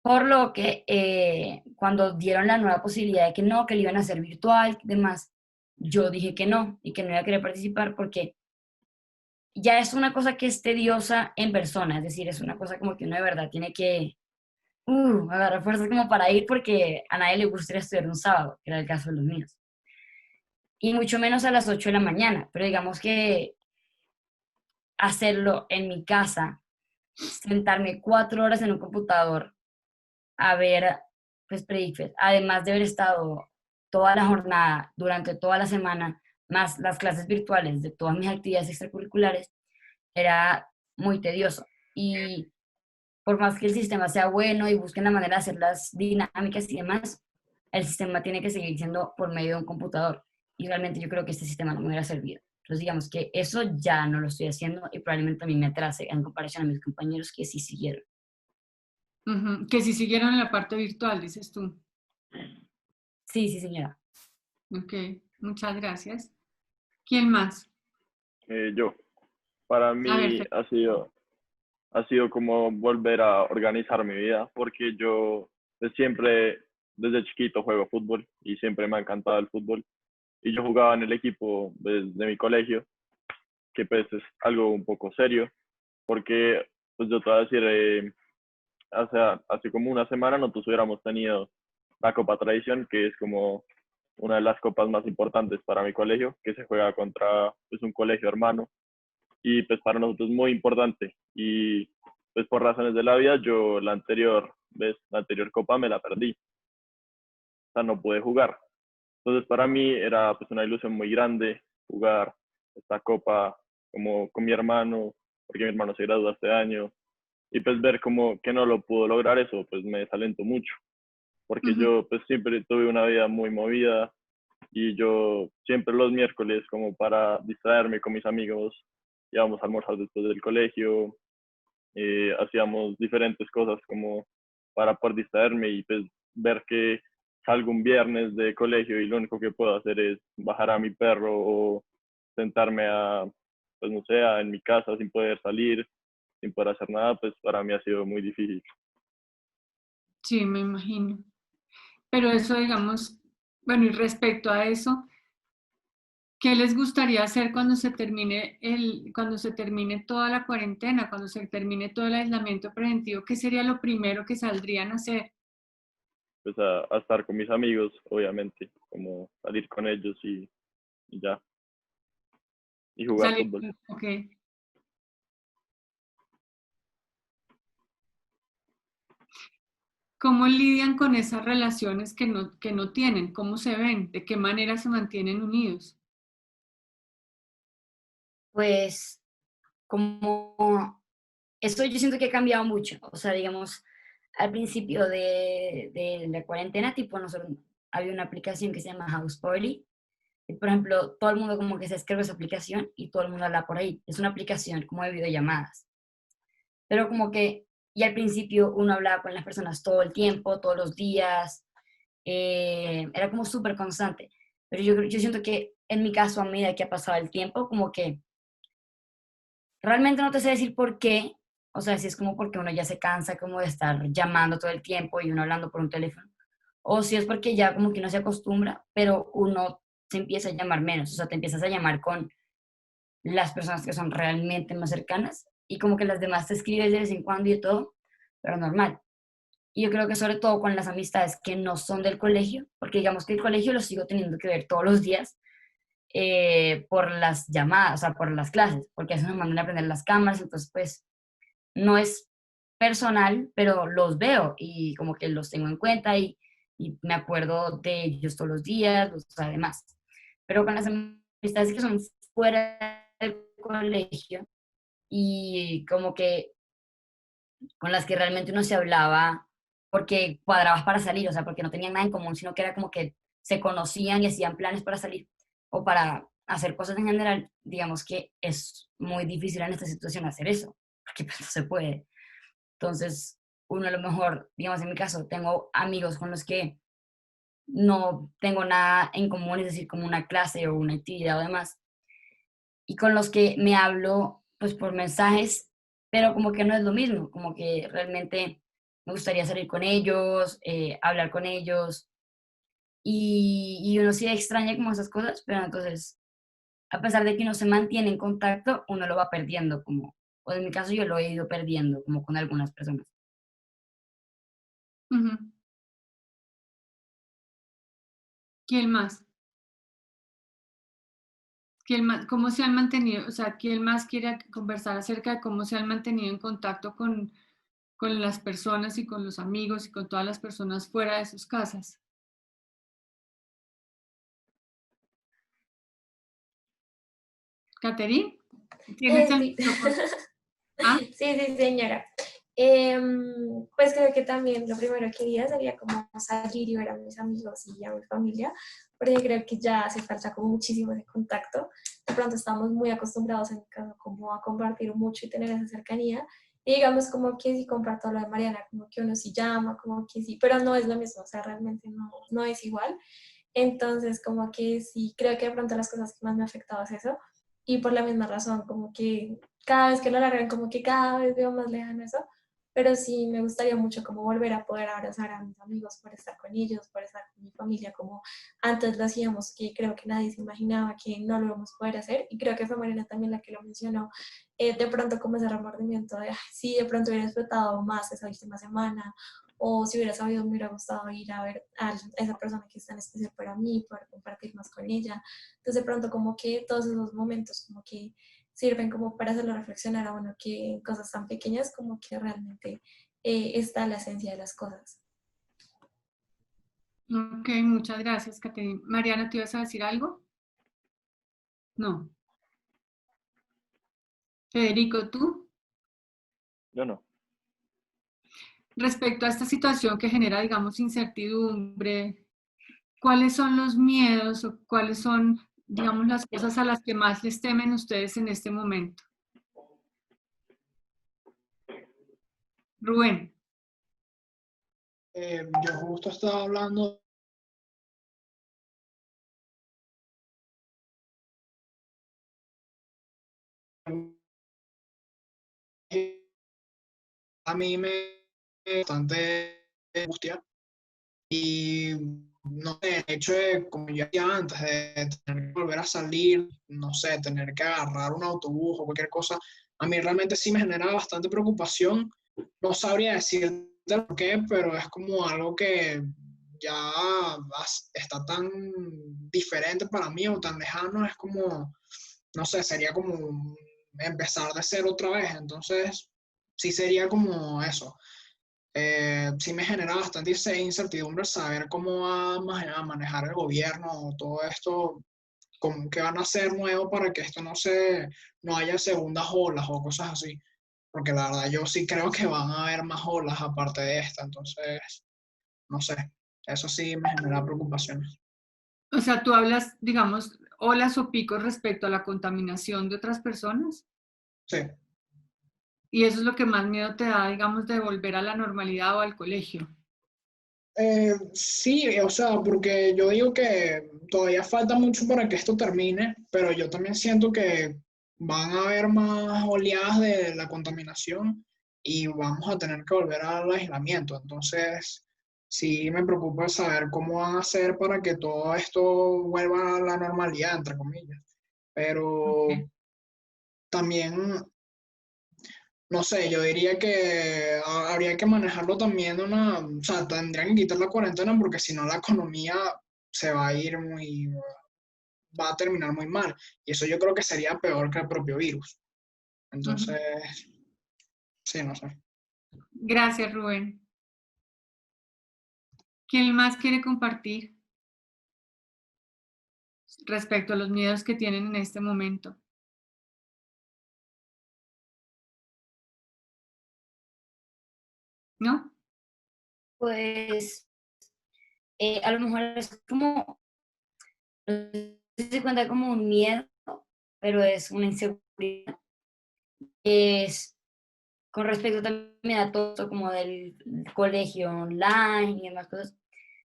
Por lo que cuando dieron la nueva posibilidad de que no, que lo iban a hacer virtual y demás, yo dije que no y que no iba a querer participar porque ya es una cosa que es tediosa en persona, es decir, es una cosa como que uno de verdad tiene que agarrar fuerzas como para ir porque a nadie le gustaría estudiar un sábado, que era el caso de los míos. Y mucho menos a las 8 de la mañana, pero digamos que hacerlo en mi casa, sentarme 4 horas en un computador a ver pues pre-ICFES, además de haber estado toda la jornada, durante toda la semana, más las clases virtuales de todas mis actividades extracurriculares, era muy tedioso. Y por más que el sistema sea bueno y busquen la manera de hacerlas dinámicas y demás, el sistema tiene que seguir siendo por medio de un computador. Y realmente yo creo que este sistema no me hubiera servido. Entonces digamos que eso ya no lo estoy haciendo y probablemente a mí me atrase en comparación a mis compañeros que sí siguieron. Ujú. Que si siguieron en la parte virtual, dices tú. Sí, sí, señora. Ok, muchas gracias. ¿Quién más? Yo, para A ver, mí ha sido como volver a organizar mi vida, porque yo siempre, desde chiquito juego fútbol y siempre me ha encantado el fútbol. Y yo jugaba en el equipo de mi colegio, que pues es algo un poco serio, porque pues yo te voy a decir, o sea, hace como una semana nosotros hubiéramos tenido la Copa Tradición, que es como una de las copas más importantes para mi colegio, que se juega contra pues, un colegio hermano, y pues para nosotros es muy importante. Y pues por razones de la vida, yo la anterior copa me la perdí, o sea, no pude jugar. Entonces para mí era pues una ilusión muy grande jugar esta copa como con mi hermano, porque mi hermano se gradúa este año, y pues ver como que no lo pudo lograr eso, pues me desalentó mucho, porque ujú, yo pues siempre tuve una vida muy movida, y yo siempre los miércoles, como para distraerme con mis amigos, íbamos a almorzar después del colegio, hacíamos diferentes cosas como para poder distraerme y pues ver que salgo un viernes de colegio y lo único que puedo hacer es bajar a mi perro o sentarme pues no sé, en mi casa sin poder salir, sin poder hacer nada, pues para mí ha sido muy difícil. Sí, me imagino. Pero eso, digamos, bueno, y respecto a eso, ¿qué les gustaría hacer cuando se termine cuando se termine toda la cuarentena, cuando se termine todo el aislamiento preventivo? ¿Qué sería lo primero que saldrían a hacer? Pues a estar con mis amigos, obviamente, como salir con ellos y ya, y jugar Salir, fútbol. ok. ¿Cómo lidian con esas relaciones que no tienen? ¿Cómo se ven? ¿De qué manera se mantienen unidos? Pues como eso yo siento que ha cambiado mucho. O sea, digamos, al principio de la cuarentena, tipo, nosotros había una aplicación que se llama House Party. Y, por ejemplo, todo el mundo como que se descarga esa aplicación y todo el mundo habla por ahí. Es una aplicación como de videollamadas. Pero como que, y al principio uno hablaba con las personas todo el tiempo, todos los días, era como súper constante. Pero yo siento que en mi caso, a medida que ha pasado el tiempo, como que realmente no te sé decir por qué, o sea, si es como porque uno ya se cansa como de estar llamando todo el tiempo y uno hablando por un teléfono, o si es porque ya como que uno se acostumbra, pero uno se empieza a llamar menos, o sea, te empiezas a llamar con las personas que son realmente más cercanas y como que las demás te escribes de vez en cuando y todo, pero normal. Y yo creo que sobre todo con las amistades que no son del colegio, porque digamos que el colegio lo sigo teniendo que ver todos los días por las llamadas, o sea, por las clases, porque a veces nos mandan a prender las cámaras, entonces pues no es personal, pero los veo y como que los tengo en cuenta y me acuerdo de ellos todos los días, los además. Pero con las amistades que son fuera del colegio y como que con las que realmente uno se hablaba porque cuadrabas para salir, o sea, porque no tenían nada en común, sino que era como que se conocían y hacían planes para salir o para hacer cosas en general, digamos que es muy difícil en esta situación hacer eso, porque pues no se puede. Entonces, uno a lo mejor, digamos en mi caso, tengo amigos con los que no tengo nada en común, es decir, como una clase o una actividad o demás, y con los que me hablo pues por mensajes, pero como que no es lo mismo, como que realmente me gustaría salir con ellos, hablar con ellos, y uno sí extraña como esas cosas, pero entonces, a pesar de que uno se mantiene en contacto, uno lo va perdiendo, como, o en mi caso yo lo he ido perdiendo, como con algunas personas. Ujú. ¿Quién más? ¿Quién más? ¿Cómo se han mantenido? O sea, ¿quién más quiere conversar acerca de cómo se han mantenido en contacto con las personas y con los amigos y con todas las personas fuera de sus casas? Catherine, ¿tienes el Sí. micrófono? Ah, Sí, sí, señora. Pues creo que también lo primero que quería sería como salir y ver a mis amigos y a mi familia, porque creo que ya hace falta como muchísimo ese contacto. De pronto estamos muy acostumbrados en mi caso como a compartir mucho y tener esa cercanía. Y digamos como que si comparto lo de Mariana, como que uno sí llama, como que sí, pero no es lo mismo, o sea, realmente no es igual. Entonces, como que sí, creo que de pronto las cosas que más me ha afectado es eso. Y por la misma razón, como que cada vez que lo alargan, como que cada vez veo más lejano eso. Pero sí me gustaría mucho como volver a poder abrazar a mis amigos, por estar con ellos, por estar con mi familia, como antes lo hacíamos, que creo que nadie se imaginaba que no lo íbamos a poder hacer. Y creo que fue Mariana también la que lo mencionó, de pronto como ese remordimiento de, "Ay, sí, de pronto hubiera disfrutado más esa última semana, o si hubiera sabido, me hubiera gustado ir a ver a esa persona que es tan especial para mí, poder compartir más con ella". Entonces de pronto como que todos esos momentos como que sirven como para hacerlo reflexionar a uno que en cosas tan pequeñas como que realmente está la esencia de las cosas. ok, muchas gracias, Catherine. Mariana, ¿te ibas a decir algo? No. Federico, ¿tú? Yo no. Respecto a esta situación que genera, digamos, incertidumbre, ¿cuáles son los miedos o cuáles son, digamos, las cosas a las que más les temen ustedes en este momento? Rubén. Yo justo estaba hablando a mí me bastante angustia y no sé, el hecho de, como yo decía antes, de tener que volver a salir, no sé, tener que agarrar un autobús o cualquier cosa, a mí realmente sí me genera bastante preocupación. No sabría decirte por qué, pero es como algo que ya está tan diferente para mí o tan lejano, es como, no sé, sería como empezar de cero otra vez. Entonces, sí sería como eso. Sí me genera bastante incertidumbre saber cómo va a manejar el gobierno todo esto, qué van a hacer nuevo para que esto no haya segundas olas o cosas así. Porque la verdad yo sí creo que van a haber más olas aparte de esta, entonces, no sé, eso sí me genera preocupaciones. O sea, tú hablas, digamos, olas o picos respecto a la contaminación de otras personas. Sí. Y eso es lo que más miedo te da, digamos, de volver a la normalidad o al colegio. Sí, o sea, porque yo digo que todavía falta mucho para que esto termine, pero yo también siento que van a haber más oleadas de la contaminación y vamos a tener que volver al aislamiento. Entonces, sí me preocupa saber cómo van a hacer para que todo esto vuelva a la normalidad, entre comillas. Pero Ok. también no sé, yo diría que habría que manejarlo también o sea, tendrían que quitar la cuarentena porque si no la economía se va a ir va a terminar muy mal. Y eso yo creo que sería peor que el propio virus. Ujú. Entonces, sí, no sé. Gracias, Rubén. ¿Quién más quiere compartir respecto a los miedos que tienen en este momento? ¿No? Pues a lo mejor es como, no sé si se cuenta como un miedo, pero es una inseguridad. Es con respecto también a todo esto como del colegio online y demás cosas.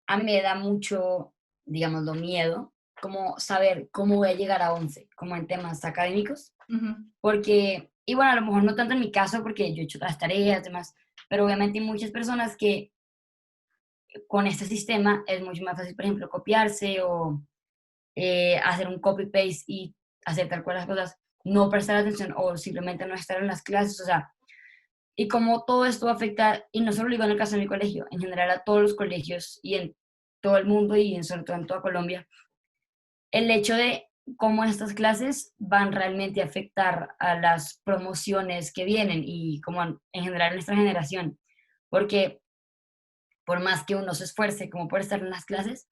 A mí me da mucho, digámoslo, miedo, como saber cómo voy a llegar a 11 como en temas académicos, Ujú. porque, y bueno, a lo mejor no tanto en mi caso, porque yo he hecho las tareas, demás, pero obviamente hay muchas personas que con este sistema es mucho más fácil, por ejemplo, copiarse o hacer un copy-paste y hacer tal cual las cosas, no prestar atención o simplemente no estar en las clases, o sea, y cómo todo esto va a afectar, y no solo lo digo en el caso de mi colegio, en general a todos los colegios y en todo el mundo y sobre todo en toda Colombia, el hecho de cómo estas clases van realmente a afectar a las promociones que vienen y como en general en nuestra generación, porque por más que uno se esfuerce como por estar en las clases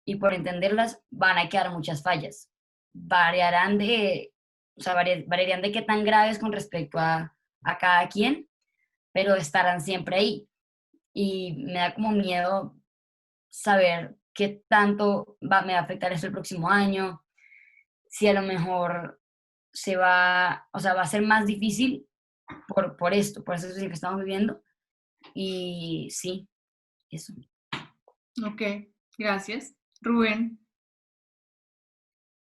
y por entenderlas, van a quedar muchas fallas. Variarán de, o sea, variarían de qué tan graves con respecto a cada quien, pero estarán siempre ahí. Y me da como miedo saber qué tanto me va a afectar eso el próximo año, si a lo mejor se va, o sea, va a ser más difícil por esto, por esa situación que estamos viviendo. Y sí, eso. Ok, gracias. Rubén.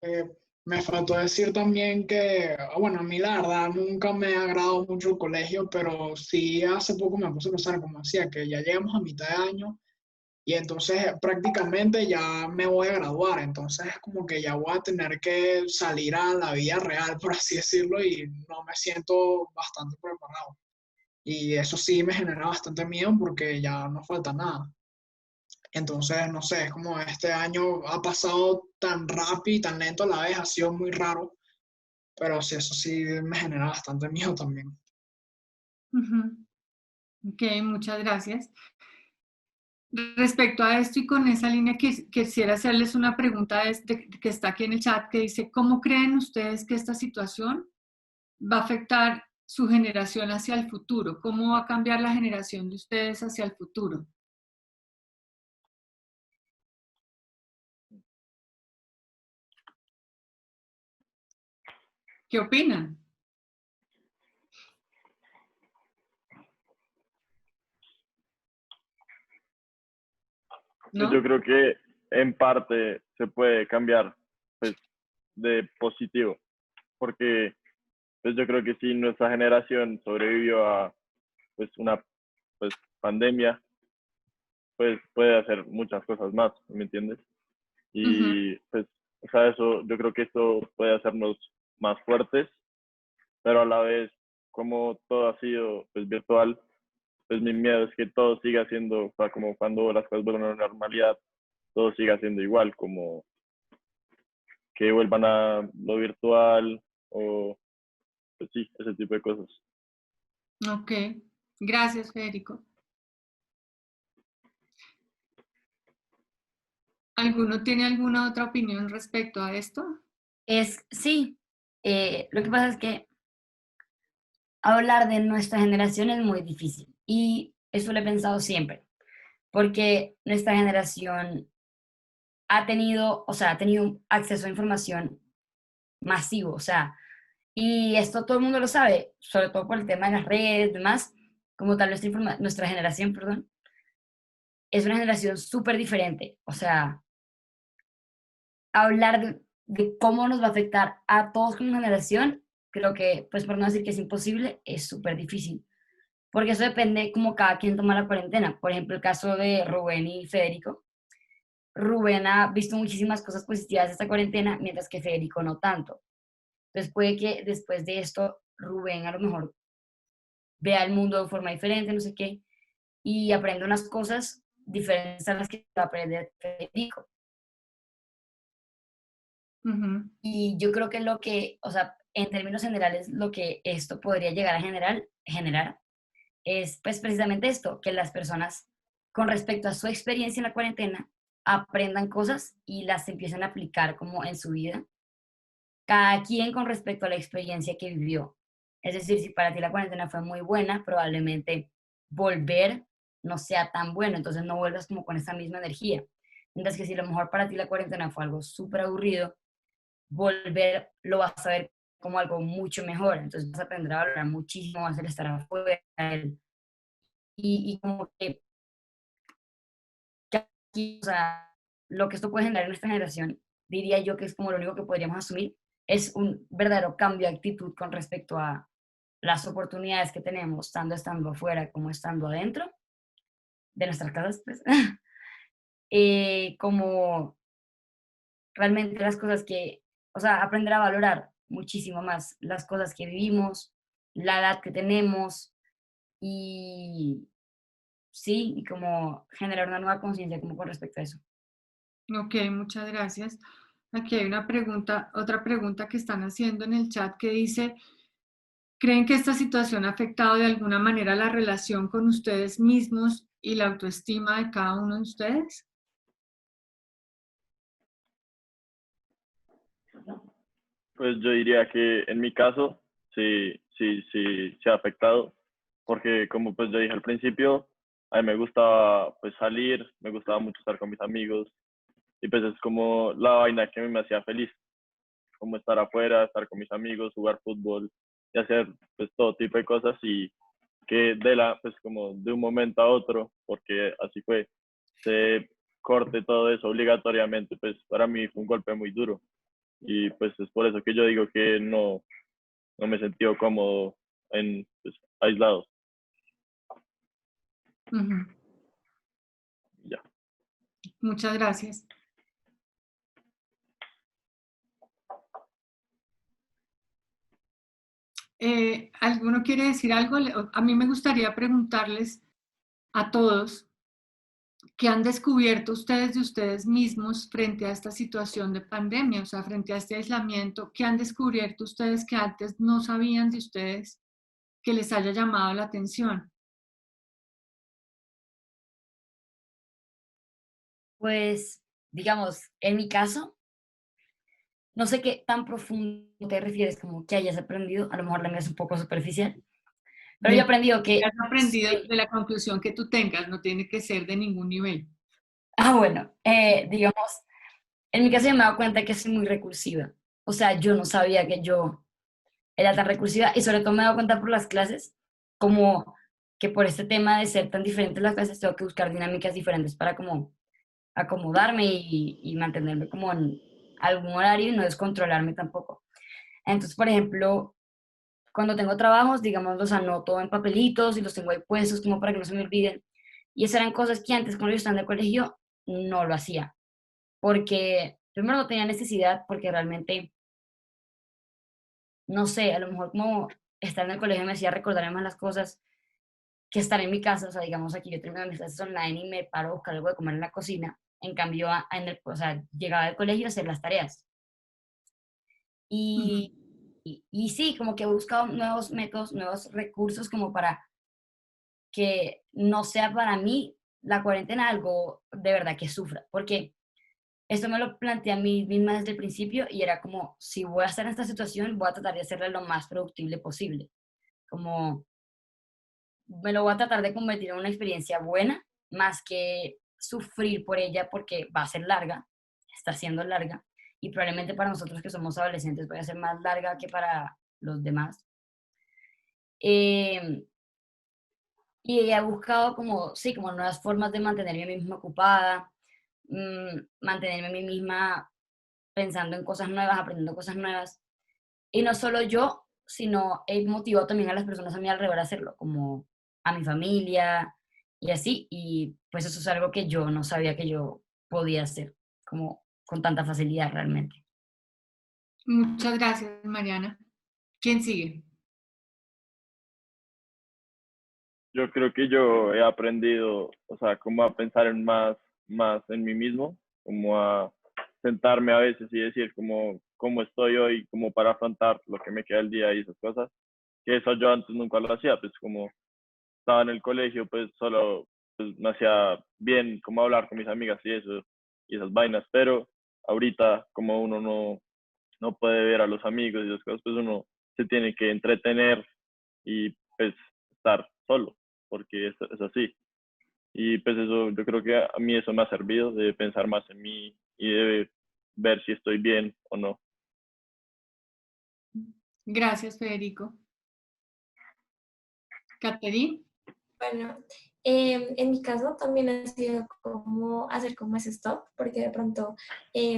Eh, Me faltó decir también que, bueno, a mí la verdad nunca me ha agradado mucho el colegio, pero sí hace poco me puse a pensar, como decía, que ya llegamos a mitad de año. Y entonces prácticamente ya me voy a graduar, entonces es como que ya voy a tener que salir a la vida real, por así decirlo, y no me siento bastante preparado. Y eso sí me genera bastante miedo porque ya no falta nada. Entonces, no sé, es como este año ha pasado tan rápido y tan lento a la vez, ha sido muy raro, pero sí, eso sí me genera bastante miedo también. Ujú. Ok, muchas gracias. Respecto a esto y con esa línea, quisiera hacerles una pregunta que está aquí en el chat que dice, ¿cómo creen ustedes que esta situación va a afectar su generación hacia el futuro? ¿Cómo va a cambiar la generación de ustedes hacia el futuro? ¿Qué opinan? Pues ¿No? yo creo que en parte se puede cambiar, pues, de positivo, porque pues yo creo que si nuestra generación sobrevivió a pues una pues pandemia, pues puede hacer muchas cosas más, ¿me entiendes? Ujú. Y pues, o sea, eso, yo creo que esto puede hacernos más fuertes, pero a la vez, como todo ha sido pues virtual, pues mi miedo es que todo siga siendo, o sea, como cuando las cosas vuelvan a la normalidad, todo siga siendo igual, como que vuelvan a lo virtual o pues sí, ese tipo de cosas. Ok, gracias, Federico. ¿Alguno tiene alguna otra opinión respecto a esto? Sí, lo que pasa es que hablar de nuestra generación es muy difícil y eso lo he pensado siempre, porque nuestra generación ha tenido, o sea, ha tenido acceso a información masivo, o sea, y esto todo el mundo lo sabe, sobre todo por el tema de las redes y demás, como tal nuestra generación, perdón, es una generación súper diferente, o sea, hablar de cómo nos va a afectar a todos como generación, creo que, pues por no decir que es imposible, es súper difícil. Porque eso depende como cada quien toma la cuarentena. Por ejemplo, el caso de Rubén y Federico. Rubén ha visto muchísimas cosas positivas de esta cuarentena, mientras que Federico no tanto. Entonces puede que después de esto Rubén a lo mejor vea el mundo de forma diferente, no sé qué, y aprenda unas cosas diferentes a las que va a aprender Federico. Ujú. Y yo creo que lo que, o sea, en términos generales, lo que esto podría llegar a generar es pues precisamente esto, que las personas con respecto a su experiencia en la cuarentena aprendan cosas y las empiecen a aplicar como en su vida, cada quien con respecto a la experiencia que vivió. Es decir, si para ti la cuarentena fue muy buena, probablemente volver no sea tan bueno, entonces no vuelvas como con esa misma energía. Mientras que si a lo mejor para ti la cuarentena fue algo súper aburrido, volver lo vas a ver como algo mucho mejor, entonces vas a aprender a valorar muchísimo más el estar afuera, y como que aquí, o sea, lo que esto puede generar en nuestra generación, diría yo que es como lo único que podríamos asumir, es un verdadero cambio de actitud con respecto a las oportunidades que tenemos, tanto estando afuera como estando adentro de nuestras casas, pues, como realmente las cosas que, o sea, aprender a valorar muchísimo más las cosas que vivimos, la edad que tenemos y sí, y como generar una nueva conciencia como con respecto a eso. Ok, muchas gracias. Aquí hay una pregunta, otra pregunta que están haciendo en el chat que dice, ¿creen que esta situación ha afectado de alguna manera la relación con ustedes mismos y la autoestima de cada uno de ustedes? Pues yo diría que en mi caso sí, sí, sí, se ha afectado, porque como pues yo dije al principio, a mí me gustaba pues salir, me gustaba mucho estar con mis amigos y pues es como la vaina que a mí me hacía feliz, como estar afuera, estar con mis amigos, jugar fútbol y hacer pues todo tipo de cosas y que pues como de un momento a otro, porque así fue, se corte todo eso obligatoriamente, pues para mí fue un golpe muy duro y pues es por eso que yo digo que no me he sentido cómodo en pues, aislados. Ujú. Ya. Muchas gracias. ¿Alguno quiere decir algo? A mí me gustaría preguntarles a todos qué han descubierto ustedes de ustedes mismos frente a esta situación de pandemia, o sea, frente a este aislamiento, qué han descubierto ustedes que antes no sabían de ustedes que les haya llamado la atención. Pues, digamos, en mi caso, no sé qué tan profundo te refieres, como que hayas aprendido, a lo mejor la mía es un poco superficial, pero yo he De aprendido que que has aprendido soy, de la conclusión que tú tengas, no tiene que ser de ningún nivel. bueno, digamos, en mi caso yo me he dado cuenta que soy muy recursiva, o sea, yo no sabía que yo era tan recursiva y sobre todo me he dado cuenta por las clases, como que por este tema de ser tan diferentes las clases tengo que buscar dinámicas diferentes para como acomodarme y mantenerme como en algún horario y no descontrolarme tampoco. Entonces, por ejemplo, cuando tengo trabajos, digamos, los anoto en papelitos y los tengo ahí puestos como para que no se me olviden. Y esas eran cosas que antes, cuando yo estaba en el colegio, no lo hacía. Porque primero no tenía necesidad, porque realmente, no sé, a lo mejor como estar en el colegio me hacía recordarme más las cosas que estar en mi casa. O sea, digamos, aquí yo termino mis clases online y me paro a buscar algo de comer en la cocina. En cambio, o sea, llegaba del colegio a hacer las tareas. Ujú. Y, y sí, como que he buscado nuevos métodos, nuevos recursos como para que no sea para mí la cuarentena algo de verdad que sufra, porque esto me lo planteé a mí misma desde el principio y era como, si voy a estar en esta situación, voy a tratar de hacerla lo más productible posible, como me lo voy a tratar de convertir en una experiencia buena, más que sufrir por ella porque va a ser larga, está siendo larga, y probablemente para nosotros que somos adolescentes vaya a ser más larga que para los demás. Eh, y he buscado como, sí, como nuevas formas de mantenerme a mí misma ocupada, mantenerme a mí misma pensando en cosas nuevas, aprendiendo cosas nuevas. Y no solo yo, sino he motivado también a las personas a mi alrededor a hacerlo, como a mi familia y así. Y pues eso es algo que yo no sabía que yo podía hacer, como con tanta facilidad realmente. Muchas gracias, Mariana. ¿Quién sigue? Yo creo que yo he aprendido, o sea, como a pensar en más en mí mismo, como a sentarme a veces y decir como cómo estoy hoy, como para afrontar lo que me queda el día y esas cosas, que eso yo antes nunca lo hacía, pues como estaba en el colegio, pues solo pues, me hacía bien como hablar con mis amigas y eso, y esas vainas, pero ahorita como uno no puede ver a los amigos y esas cosas, pues uno se tiene que entretener y pues estar solo, porque es así. Y pues eso, yo creo que a mí eso me ha servido de pensar más en mí y de ver si estoy bien o no. Gracias, Federico. Catherine. Bueno, en mi caso también ha sido como hacer como ese stop, porque de pronto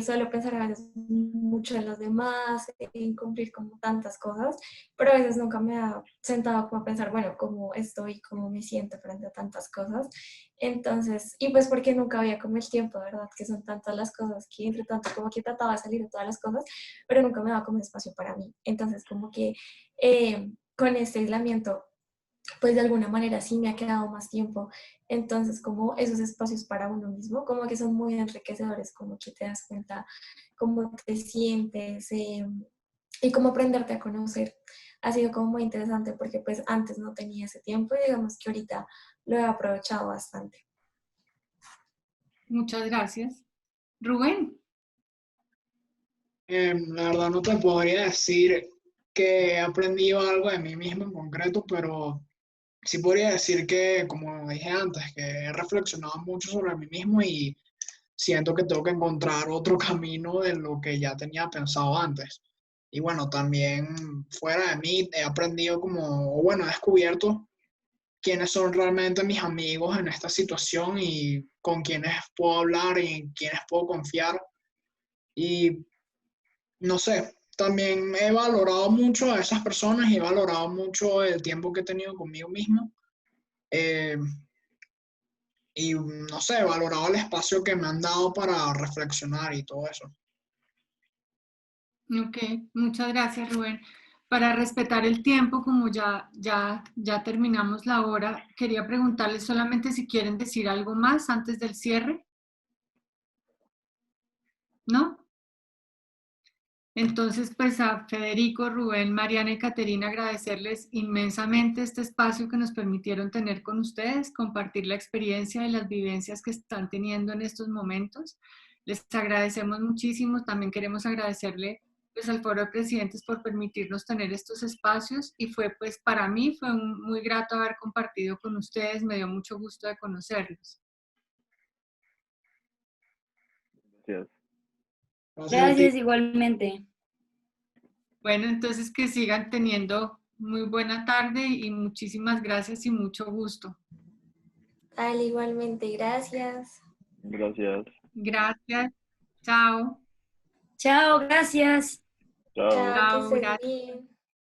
suelo pensar a veces mucho en los demás, en cumplir como tantas cosas, pero a veces nunca me ha sentado como a pensar, bueno, cómo estoy, cómo me siento frente a tantas cosas. Entonces, y pues porque nunca había como el tiempo, ¿verdad? Que son tantas las cosas que entre tanto como que trataba de salir de todas las cosas, pero nunca me daba como espacio para mí. Entonces, como que con este aislamiento pues de alguna manera sí me ha quedado más tiempo. Entonces, como esos espacios para uno mismo, como que son muy enriquecedores, como que te das cuenta cómo te sientes y cómo aprenderte a conocer. Ha sido como muy interesante porque pues antes no tenía ese tiempo y digamos que ahorita lo he aprovechado bastante. Muchas gracias. Rubén. La verdad no te podría decir que he aprendido algo de mí mismo en concreto, pero sí podría decir que, como dije antes, que he reflexionado mucho sobre mí mismo y siento que tengo que encontrar otro camino de lo que ya tenía pensado antes. Y bueno, también fuera de mí he aprendido como, o bueno, he descubierto quiénes son realmente mis amigos en esta situación y con quiénes puedo hablar y en quiénes puedo confiar. Y no sé, también he valorado mucho a esas personas y he valorado mucho el tiempo que he tenido conmigo mismo. Eh, y no sé, he valorado el espacio que me han dado para reflexionar y todo eso. Ok, muchas gracias, Rubén. Para respetar el tiempo, como ya terminamos la hora, quería preguntarles solamente si quieren decir algo más antes del cierre, ¿no? Entonces, pues a Federico, Rubén, Mariana y Caterina agradecerles inmensamente este espacio que nos permitieron tener con ustedes, compartir la experiencia y las vivencias que están teniendo en estos momentos. Les agradecemos muchísimo. También queremos agradecerle pues, al Foro de Presidentes por permitirnos tener estos espacios y fue pues para mí fue muy grato haber compartido con ustedes. Me dio mucho gusto de conocerlos. Gracias. Gracias a ti. Gracias igualmente. Bueno, entonces que sigan teniendo muy buena tarde y muchísimas gracias y mucho gusto. Dale, igualmente, gracias. Gracias. Gracias. Chao. Chao, gracias. Chao. Chao, que Chao, estés gracias. bien.